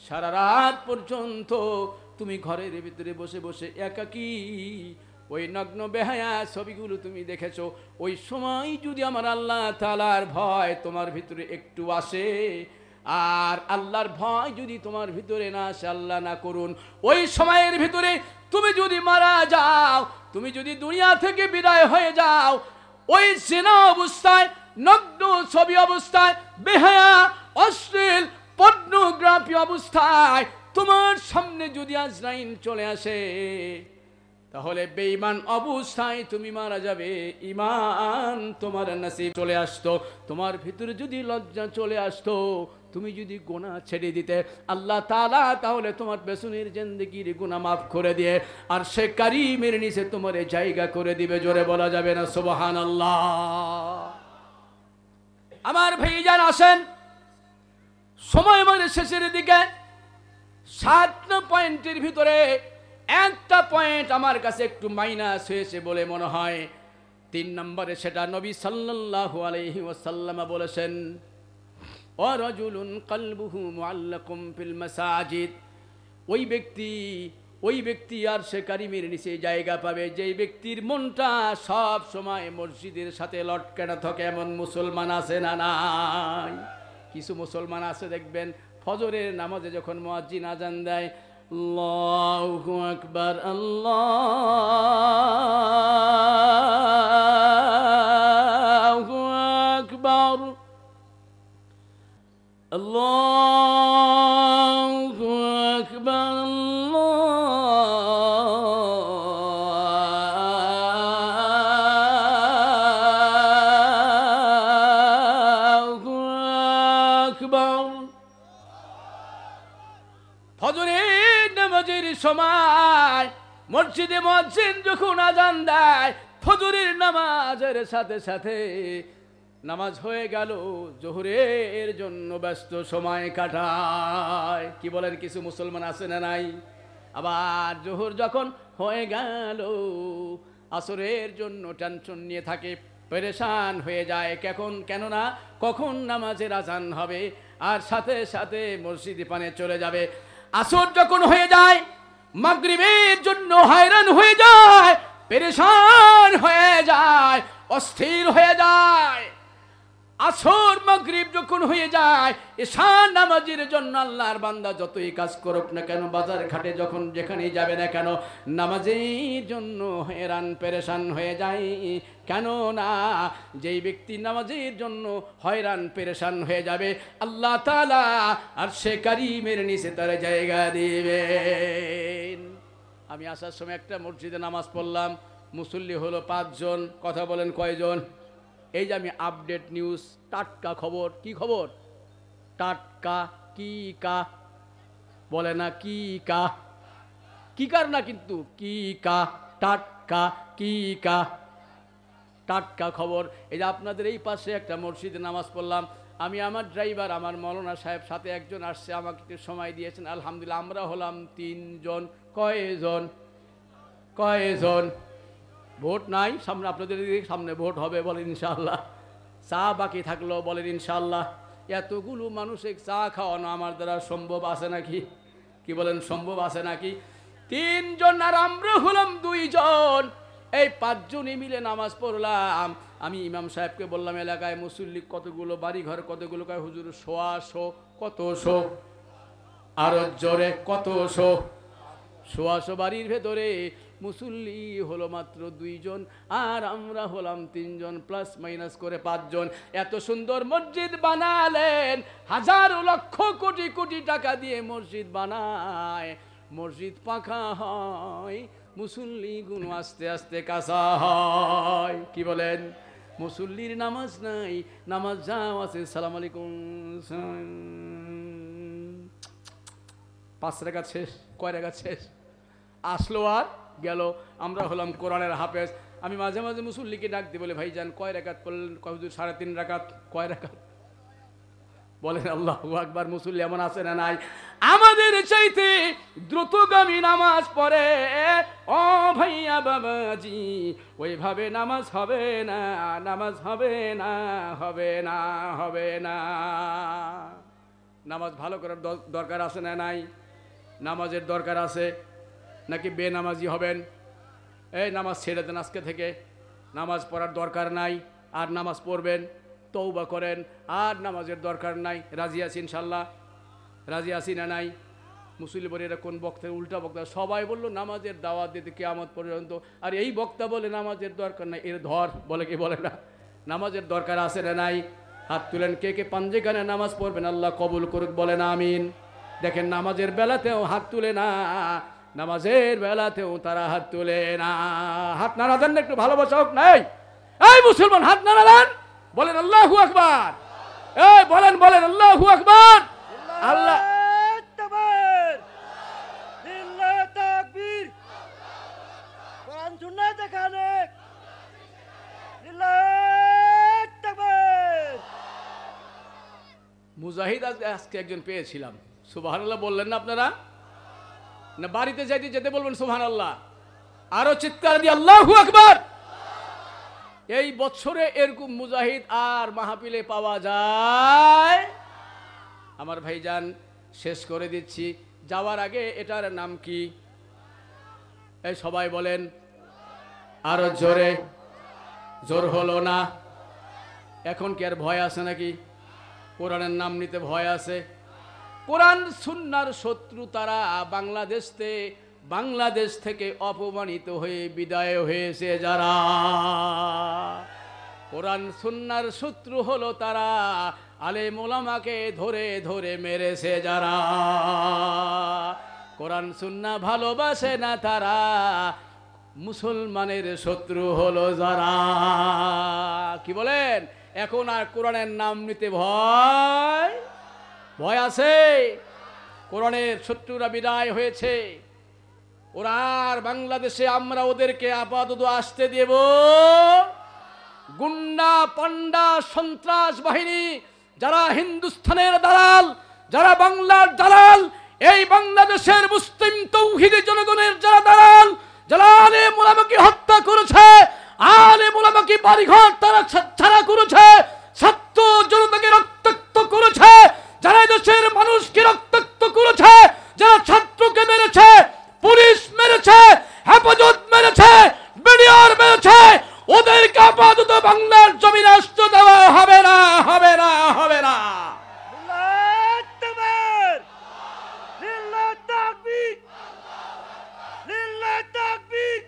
সারা রাত পর্যন্ত তুমি ঘরের ভিতরে বসে বসে একাকী ওই নগ্ন বেহায়া ছবিগুলো তুমি দেখেছো। ওই সময় যদি আমার আল্লাহ তাআলার ভয় তোমার ভিতরে একটু আসে, আর আল্লাহর ভয় যদি তোমার ভিতরে না আসে, আল্লাহ না করুন, ওই সময়ের ভিতরে তুমি যদি মারা যাও, তুমি যদি দুনিয়া থেকে বিদায় হয়ে যাও, ওই জিনা অবস্থায়, নগ্ন ছবি অবস্থায়, বেহায়া অশ্লীল পর্নোগ্রাফি অবস্থায় তোমার সামনে যদি আজরাইল চলে আসে, তাহলে বেঈমান অবস্থায় তুমি মারা যাবে। ঈমান তোমার নসিব চলে আসতো, তোমার ভিতরে যদি লজ্জা চলে আসতো, তুমি যদি গুনাহ ছেড়ে দিতে আল্লাহ তাআলা তাহলে তোমার পেছনের জিন্দেগির গুনাহ মাফ করে দিয়ে আর সে কারীমের নিচে তোমার জায়গা করে দিবে। জোরে বলা যাবে না সুবহানাল্লাহ? আমার ভাইজান আসেন, সময় মানে শেষের দিকে। 7টা পয়েন্টের ভিতরে একটা পয়েন্ট আমার কাছে একটু মাইনাস হয়েছে বলে মনে হয়। 3 নম্বরে সেটা নবী সাল্লাল্লাহু আলাইহি ওয়াসাল্লাম বলেছেন, ওয়া রাজুলুন কলবুহু মুআল্লাকুম ফিল মাসাজিদ। ওই ব্যক্তি আর সে কারিমের নিচে জায়গা পাবে যেই ব্যক্তির মনটা সব সময় মসজিদের সাথে লটকানো থাকে। এমন মুসলমান আছে না নাই? কিছু মুসলমান আছে দেখবেন ফজরের নামাজে যখন মুয়াজ্জিন আজান দেয়, আল্লাহু আকবার, আল্লাহু আকবার, আল্লাহু আকবার, আল্লাহু আকবার। ফজরের নামাজের সময় মসজিদে মুয়াজ্জিন যখন আজান দেয়, ফজরের নামাজের সাথে সাথে নামাজ হয়ে গেল, জোহরের জন্য ব্যস্ত সময় কাটায়। কি বলেন, কিছু মুসলমান আছে না নাই? আবার জোহর যখন হয়ে গেল, আসরের জন্য টেনশন নিয়ে থাকে, পেরেশান হয়ে যায়। কেননা কখন নামাজের আজান হবে, আর সাথে সাথে মসজিদে পানে চলে যাবে। আসর যখন হয়ে যায়, মাগরিবের জন্য হয়রান হয়ে যায়, পেরেশান হয়ে যায়, অস্থির হয়ে যায়। আসর মাগরিব যখন হয়ে যায়, এশা নামাজের জন্য আল্লাহর বান্দা যতই কাজ করুক না কেন, বাজার ঘাটে যখন যেখানেই যাবে না কেন, নামাজের জন্য হয়রান পেরেশান হয়ে যায়। কেন না যেই ব্যক্তি নামাজের জন্য হয়রান পেরেশান হয়ে যাবে, আল্লাহ তাআলা আর সে কারীমের নিচে তার জায়গা দিবেন। আমি আসার সময় একটা মসজিদে নামাজ পড়লাম, মুসল্লি হলো 5 জন। কথা বলেন কয়জন? এই যে আমি আপডেট নিউজ, টাটকা খবর। কি খবর? টাটকা। কি কা বলে না, কি কা, কি কার না, কিন্তু কি কা, টাটকা, কি কা, টাটকা খবর। এই যে আপনাদের এই পাশে একটা মসজিদে নামাজ পড়লাম, আমি, আমার ড্রাইভার, আমার মৌলানা সাহেব, সাথে একজন আসছে, আমাকে একটু সময় দিয়েছেন। আলহামদুলিল্লাহ আমরা হলাম 3 জন। কয়জন? ভোট নাই সামনে, আপনাদের সামনে ভোট হবে, বলেন ইনশাআল্লাহ। চা বাকি থাকলো, বলেন ইনশাআল্লাহ। এতগুলো মানুষের চা খাওয়ানো আমার দ্বারা সম্ভব আছে নাকি? কি বলেন, সম্ভব আছে নাকি? 3 জন আর আমরা হলাম 2 জন। এই 5 জনে মিলে নামাজ পড়লাম। আমি ইমাম সাহেবকে বললাম, এলাকায় মুসল্লি কতগুলো, বাড়ি ঘর কতগুলো? কয় হুজুর 100 কত শো? আরো জোরে, কত শো? 100 বাড়ির ভেতরে মুসল্লি হলো মাত্র 2 জন, আর আমরা হলাম 3 জন, প্লাস মাইনাস করে 5 জন। এত সুন্দর মসজিদ বানালেন, হাজারো লক্ষ কোটি কোটি টাকা দিয়ে মসজিদ বানায়, মসজিদ পাকা হয়, মুসল্লি গুলো আস্তে আস্তে কাঁচা হয়। কি বলেন? মুসল্লির নামাজ নাই, নামাজ যাও আছে, সালাম আলাইকুম, 5 রাকাত শেষ। কয় রাকাত শেষ? আসলো আর গেল। আমরা হলাম কোরআনের হাফেজ। আমি মাঝে মাঝে মুসল্লিকে ডাক দিই, বলে ভাইজান কয় রাকাত পড়লেন? কয় হুজুর 3.5 রাকাত। কয় রাকাত? বলেন আল্লাহু আকবার। মুসল্লি এমন আছে না নাই? আমাদের চাইতে দ্রুতগামী নামাজ পড়ে। ও ভাইয়া বাবাজি, ওইভাবে নামাজ হবে না, নামাজ হবে না, হবে না, হবে না। নামাজ ভালো করার দরকার আছে না নাই? নামাজের দরকার আছে, নাকি বেনামাজি হবেন? এই নামাজ ছেড়ে দেন আজকে থেকে, নামাজ পড়ার দরকার নাই। আর নামাজ পড়বেন, তওবা করেন, আর নামাজের দরকার নাই। রাজি আছি ইনশাল্লাহ? রাজি আছি না নাই? মুসল্লি বলে এরা কোন বক্তা? উল্টা বক্তা। সবাই বললো নামাজের দাওয়াত দিতে কিয়ামত পর্যন্ত, আর এই বক্তা বলে নামাজের দরকার নাই। এর ধর বলে কি বলে না? নামাজের দরকার আছে না নাই? হাত তুলেন কে কে পাঞ্জেখানে নামাজ পড়বেন, আল্লাহ কবুল করুক, বলেন আমিন। দেখেন নামাজের বেলাতেও হাত তুলে না, নামাজের বেলাতেও তারা হাত তুলে না। হাত নাড়া দেন না, একটু ভালোবাসা হোক নাই? এই মুসলমান হাত নাড়া দেন, বলেন আল্লাহু আকবার। এই বলেন, বলেন আল্লাহু আকবার। আল্লাহ আকবার, লিল্লাহি তাকবীর। কোরআন সুন্নাত এখানে, লিল্লাহি তাকবীর। মুজাহিদ আজকে একজন পেয়েছিলাম, সুবহানাল্লাহ বললেন না আপনারা? না বাড়িতে যাইতে যেতে বলবেন সুবহানাল্লাহ, আরো চিৎকার দিয়ে আল্লাহু আকবার। এই বছরে এরকম মুজাহিদ আর মাহফিলে পাওয়া যায়? আমার ভাইজান শেষ করে দিচ্ছি, যাওয়ার আগে এটার নাম কি? এই সবাই বলেন আরো জোরে। জোর হলো না? এখন কি আর ভয় আছে নাকি? কোরআনের নাম নিতে ভয় আছে? কোরআন সুন্নাহর শত্রু তারা বাংলাদেশ থেকে অপমানিত হয়ে বিদায় হয়েছে যারা। কোরআন সুন্নাহর শত্রু হলো তারা, আলেম ওলামাকে ধরে ধরে মেরেছে যারা। কোরআন সুন্নাহ ভালোবাসে না তারা, মুসলমানের শত্রু হলো যারা। কি বলেন? এখন আর কোরআনের নাম নিতে ভয় আছে? কোরআনের শত্রুরা বিদায় হয়েছে, ওরা আর বাংলাদেশে আমরা ওদেরকে আপাতত আসতে দেব? গুন্ডা পান্ডা সন্ত্রাস বাহিনী, যারা হিন্দুস্তানের দালাল, যারা বাংলার দালাল, এই বাংলাদেশের মুসলিম তৌহিদি জনগণের যারা দালাল, যারা আলেম ওলামাকে হত্যা করেছে, আলেম ওলামাকে বাড়িঘর তারা ছাড়া করেছে, ছাত্র জনতাকে রক্তাক্ত করেছে, যারা দেশের মানুষকে রক্তাক্ত করেছে, যারা ছাত্রকে মেরেছে, পুলিশ মেরেছে, হেফাজত মেরেছে, বিডিআর মেরেছে, ওদেরকে আপাতত বাংলার জমিনে আসতে দেওয়া হবে না, হবে না, হবে না। লিল্লাহি তাকবীর, লিল্লাহি তাকবীর, লিল্লাহি তাকবীর,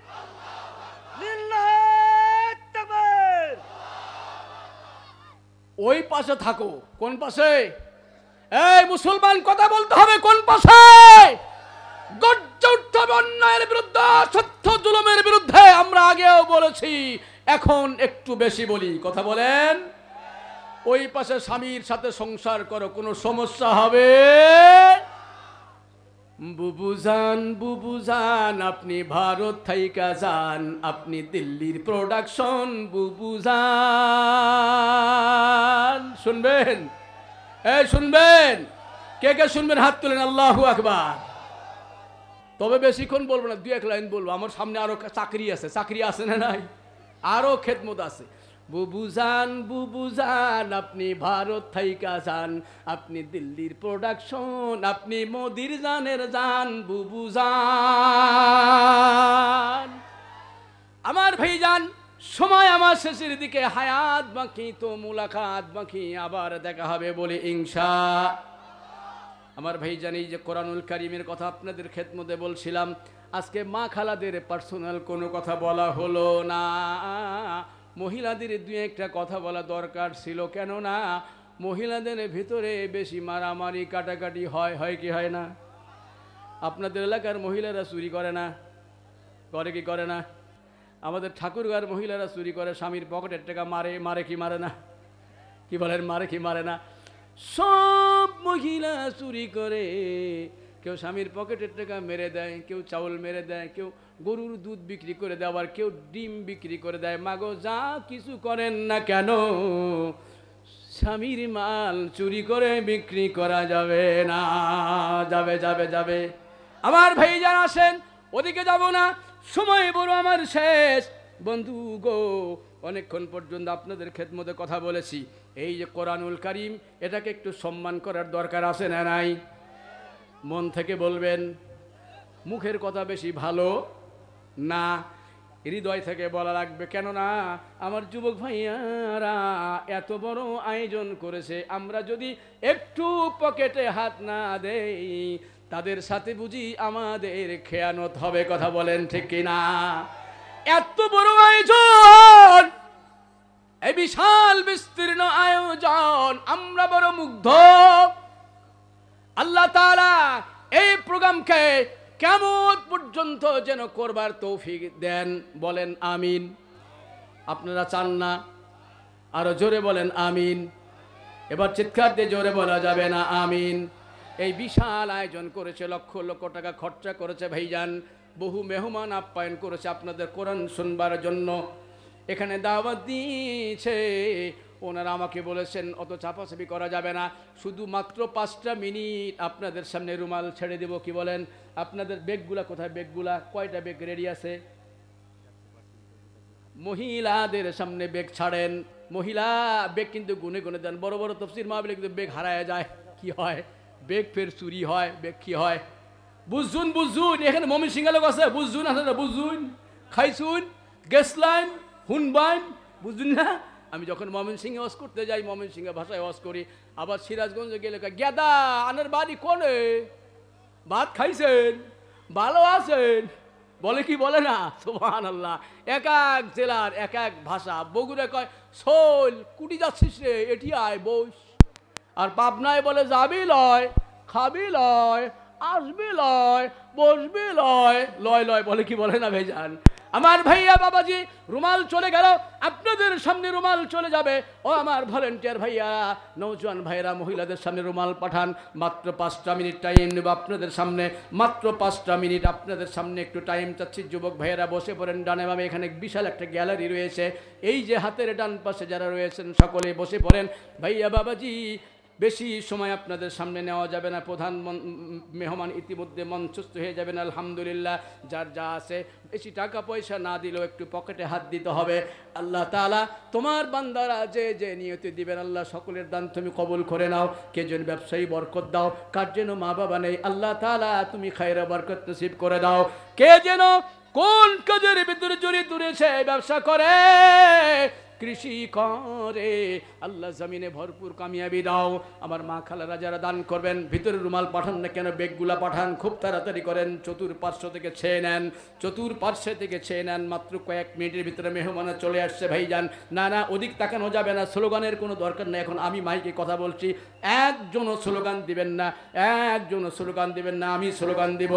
লিল্লাহি তাকবীর। ওই পাশে থাকো। কোন পাশে? এই মুসলমান কথা বলতে হবে, কোন পাশে? গর্জে উঠতে হবে অন্যায়ের বিরুদ্ধে, সত্য জুলুমের বিরুদ্ধে। আমরা আগেও বলেছি, এখন একটু বেশি বলি। কথা বলেন। ওই পাশে স্বামীর সাথে সংসার করো, কোনো সমস্যা হবে? বুবুজান আপনি ভারত থাইকা যান, আপনি দিল্লির প্রোডাকশন বুবুজান। শুনবেন? এই শুনবেন? কে কে শুনবেন হাত তুলেন, আল্লাহু আকবার। তবে বেশিক্ষণ বলবো না, 2-1 লাইন বলবো। আমার সামনে আরো চাকরি আছে, চাকরি আছে না নাই? আরো খেদমত আছে। বুবুজান আপনি ভারত থাইকা যান, আপনি দিল্লির প্রোডাকশন, আপনি মোদির জানের জান বুবুজান। আমার ভাইজান সময় আমার শেষের দিকে, হায়াত বাকি তো মুলাকাত বাকি, আবার দেখা হবে বলে ইনশা। আমার ভাইজান এই যে কোরআনুল কারীমের কথা আপনাদের খেদমতে বলছিলাম, আজকে মা খালাদের পার্সোনাল কোনো কথা বলা হলো না, মহিলাদের দুই একটা কথা বলা দরকার ছিল। কেননা মহিলাদের ভিতরে বেশি মারামারি কাটাকাটি হয় কি হয় না? আপনাদের এলাকার মহিলারা চুরি করে না? করে কি করে না? আমাদের ঠাকুরগাঁর মহিলারা চুরি করে, স্বামীর পকেটের টাকা মারে কি মারে না? কি বলেন, মারে কি মারে না? সব মহিলা চুরি করে, কেউ স্বামীর পকেটের টাকা মেরে দেয়, কেউ চাউল মেরে দেয়, কেউ গরুর দুধ বিক্রি করে দেয়, আবার কেউ ডিম বিক্রি করে দেয়। মাগো যা কিছু করেন না কেন, স্বামীর মাল চুরি করে বিক্রি করা যাবে না। যাবে যাবে যাবে আমার ভাইজান, আসেন, ওদিকে যাব না, সময় বড় আমার শেষ। বন্ধু গো, অনেকক্ষণ পর্যন্ত আপনাদের খেদমতে কথা বলেছি। এই যে কোরআনুল কারীম, এটাকে একটু সম্মান করার দরকার আছে না নাই? মন থেকে বলবেন, মুখের কথা বেশি ভালো না, হৃদয় থেকে বলা লাগবে। কেননা আমার যুবক ভাইয়ারা এত বড় আয়োজন করেছে, আমরা যদি একটু পকেটে হাত না দেই, তাদের সাথে বুঝি আমাদের খেয়ানত হবে। কথা বলেন ঠিক কিনা? এত বড় আয়োজন, এই বিশাল বিস্তীর্ণ আয়োজন, আমরা বড় মুগ্ধ। আল্লাহ তাআলা এই প্রোগ্রামকে কিয়ামত পর্যন্ত যেন করবার তৌফিক দেন। বলেন আমিন। আপনারা চান না? আরো জোরে বলেন আমিন। এবার চিৎকার দিয়ে জোরে বলা যাবে না আমিন? এই বিশাল আয়োজন করেছে, লক্ষ লক্ষ টাকা খরচা করেছে ভাইজান, বহু মেহমান আপ্যায়ন করেছে আপনাদের কোরআন শুনবার জন্য, এখানে দাওয়াত দিয়েছে। ওনারা আমাকে বলেছেন অত চাপাচাপি করা যাবে না, শুধু মাত্র 5টা মিনিট আপনাদের সামনে রুমাল ছেড়ে দেব। কি বলেন? আপনাদের বেগগুলা কোথায়? বেগগুলা কয়টা বেগ রেডি আছে? মহিলাদের সামনে বেগ ছাড়েন। মহিলা বেগ কিন্তু গুনে গুনে দেন, বড় বড় তফসির মাহফিলে কিন্তু বেগ হারায় যায়। কি হয়? বেগ ফের চুরি হয়। বেগ কি হয়? বুঝুন বুঝুন, এখানে মমিন সিংহ লোক আছে, বুঝুন আছে না? বুঝুন, খাইছুন, গেসলাইন, হুনবাইন, বুঝুন না? আমি যখন মমিন সিংহে ওয়াজ করতে যাই, মমিন সিংহে ভাষায় ওয়াজ করি। আবার সিরাজগঞ্জে গেলে গেদা আনের বাড়ি কোনে, ভাত খাইছেন, ভালো আছেন, বলে কি বলে না? সুবহানাল্লাহ। এক এক জেলার এক এক ভাষা। বগুড়া কয় শোল কুটি যাচ্ছিস রে, এটি আয় বস। আর পাবনায় বলে যাবি লয়, খাবি লয়, আসবি লয়, বসবি লয়। লয় লয় বলে কি বলে না ভাইজান? আমার ভাইয়া বাবাজি, রুমাল চলে গেল, আপনাদের সামনে রুমাল চলে যাবে। ও আমার ভলেন্টিয়ার ভাইয়া, নওজোয়ান ভাইরা, মহিলাদের সামনে রুমাল পাঠান। মাত্র 5টা মিনিট টাইম নেব আপনাদের সামনে, মাত্র 5টা মিনিট আপনাদের সামনে একটু টাইম চাচ্ছি। যুবক ভাইয়েরা বসে পড়েন ডানে বামে, এখানে বিশাল একটা গ্যালারি রয়েছে। এই যে হাতের ডান পাশে যারা রয়েছেন সকলে বসে পড়েন। ভাইয়া বাবাজি, বেশি সময় আপনাদের সামনে নেওয়া যাবে না, প্রধান মেহমান ইতিমধ্যে মঞ্চস্থ হয়ে যাবেন। আলহামদুলিল্লাহ, যার যা আছে, বেশি টাকা পয়সা না দিলেও একটু পকেটে হাত দিতে হবে। আল্লাহ তাআলা তোমার বান্দারা যে যে নিয়তে দিবেন, আল্লাহ সকলের দান তুমি কবুল করে নাও। কে যেন ব্যবসায়ী বরকত দাও, কার যেন মা বাবা নেই, আল্লাহ তাআলা তুমি খায়রা বরকত নসিব করে দাও। কে যেন কোন কাজের ভিতরে জড়িত রয়েছে, ব্যবসা করে, কৃষি করে, আল্লাহ জমিনে ভরপুর কামিয়াবি দাও। আমার মা খালারা যারা দান করবেন, ভিতরে রুমাল পাঠান না কেন, বেগগুলা পাঠান, খুব তাড়াতাড়ি করেন। চতুর্পার্শ্ব থেকে ছেয়ে নেন, চতুর্পার্শ্বে থেকে ছেয়ে নেন। মাত্র কয়েক মিনিটের ভিতরে মেহমানা চলে আসছে ভাইজান। না না, ওদিক তাকানো যাবে না, স্লোগানের কোনো দরকার নেই। এখন আমি মাইকে কথা বলছি, একজনও স্লোগান দিবেন না, একজনও স্লোগান দিবেন না, আমি স্লোগান দিব।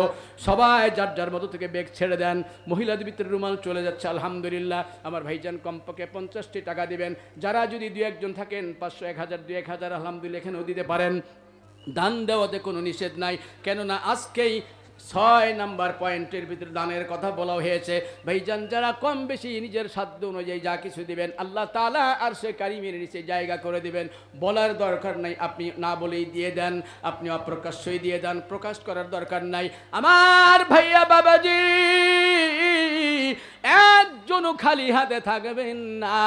সবাই যার যার মতো থেকে বেগ ছেড়ে দেন। মহিলাদের ভিতরে রুমাল চলে যাচ্ছে আলহামদুলিল্লাহ। আমার ভাইজান কমপক্ষে 50 টাকা দিবেন। যারা যদি 2-1 থাকেন, 500, 1000, 2000 আলহামদুলিল্লাহ এখানেও দিতে পারেন। দান দেওয়াতে কোনো নিষেধ নাই, কেননা আজকেই 6 নাম্বার পয়েন্টের ভিতরে দানের কথা বলা হয়েছে। ভাইজান, যারা কম বেশি নিজের সাধ্য অনুযায়ী যা কিছু দিবেন, আল্লাহ তাআলা আরশে কারিমের নিচে জায়গা করে দিবেন। বলার দরকার নাই, আপনি না বলেই দিয়ে দেন, আপনি অপ্রকাশ্যই দিয়ে দেন, প্রকাশ করার দরকার নাই। আমার ভাইয়া বাবাজি, একজন একজনও খালি হাতে থাকবেন না।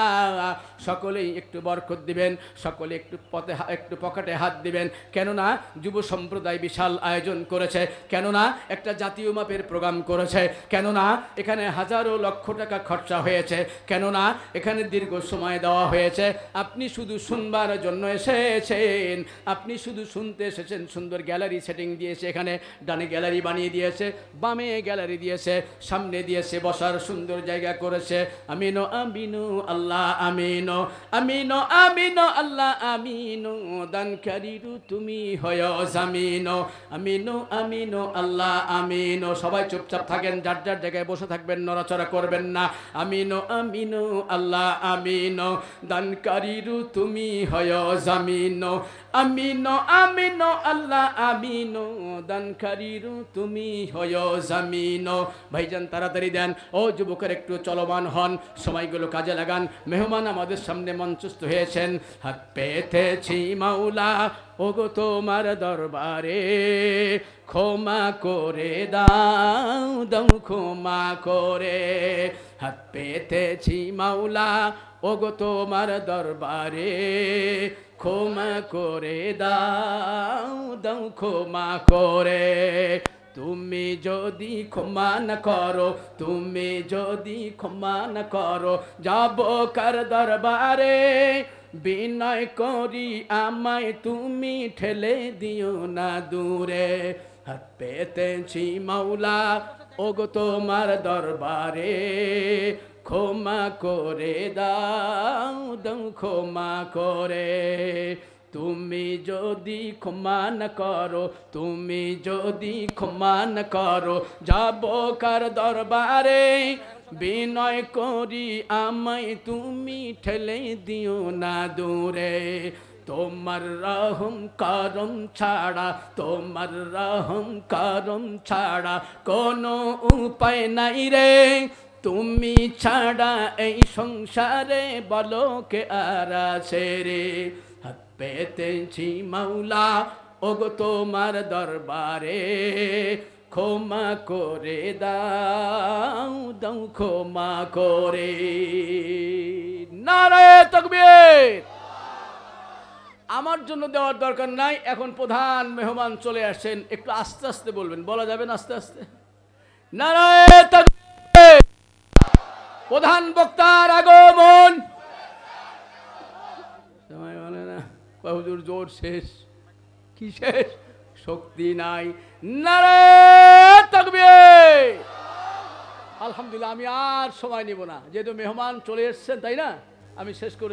সকলেই একটু বরকত দিবেন, সকলে একটু পকেটে হাত দিবেন। কেননা যুব সম্প্রদায় বিশাল আয়োজন করেছে, কেননা একটা জাতীয় মাপের প্রোগ্রাম করেছে, কেননা এখানে হাজারো লক্ষ টাকা খরচা হয়েছে, কেননা এখানে দীর্ঘ সময় দেওয়া হয়েছে। আপনি শুধু শুনবার জন্য এসেছেন, আপনি শুধু শুনতে এসেছেন। সুন্দর গ্যালারি সেটিং দিয়েছে, এখানে ডানে গ্যালারি বানিয়ে দিয়েছে, বামে গ্যালারি দিয়েছে, সামনে দিয়েছে বসার সুন্দর জায়গা করেছে। আমিনো আমিনো আল্লাহ আমিনো, আমিনো আমিনো আল্লাহ আমিনো, দানকারীরু তুমি হয় জামিনো। আমিনো আমিনো আল্লাহ আমিনো। সবাই চুপচাপ থাকেন, যার যার জায়গায় বসে থাকবেন, নড়াচড়া করবেন না। আমিনো আমিনো আল্লাহ আমিনো, দানকারীরু তুমি হয় জামিনো। আমিনো আমিনো আল্লাহ আমিনো, দানকারীরু তুমি হয় জামিনো। ভাইজান তাড়াতাড়ি দেন, ও যুবকের একটু চলমান হন, সময়গুলো কাজে লাগান। মেহমান আমাদের সামনে মঞ্চস্থ হয়েছেন। হাত পেতেছি মাওলা ওগো তোমার দরবারে, ক্ষমা করে দাও দাও ক্ষমা করে। হাত পেতেছি মাওলা ওগো তোমার দরবারে, ক্ষমা করে দাও দাও ক্ষমা করে। তুমি যদি ক্ষমা না করো, তুমি যদি ক্ষমা না করো, যাব কার দরবারে। বিনয় করি আমায় তুমি ঠেলে দিও না দূরে। হাত পেতেছি মাওলা ওগো তোমার দরবারে, ক্ষমা করে দাও দাও ক্ষমা করে। তুমি যদি ক্ষমা না করো, তুমি যদি ক্ষমা না করো, যাব কার দরবারে। বিনয় করি আমায় তুমি ঠেলে দিও না দূরে। তোমার রহম করম ছাড়া, তোমার রহম করম ছাড়া কোনো উপায় নাই রে। তুমি ছাড়া এই সংসারে বলো কে আর আছে রে। হাত পেতেছি মাওলা ওগো তোমার দরবারে, ক্ষমা করে দাও দাও ক্ষমা করে। নারায়ে তাকবীর। আমার জন্য দেওয়ার দরকার নাই, এখন প্রধান মেহমান চলে আসেন, একটু আস্তে আস্তে বলবেন, বলা যাবে না আস্তে আস্তে? নারায়ে তাকবীর। প্রধান বক্তার আগমন। সময় বলে না হুজুর জোর শেষ, কি শেষ? শক্তি নাই। নারায়ে তাকবীর। আলহামদুলিল্লাহ, আমি আর সময় নিব না, যেহেতু মেহমান চলে এসেছেন, তাই না? আমি শেষ করে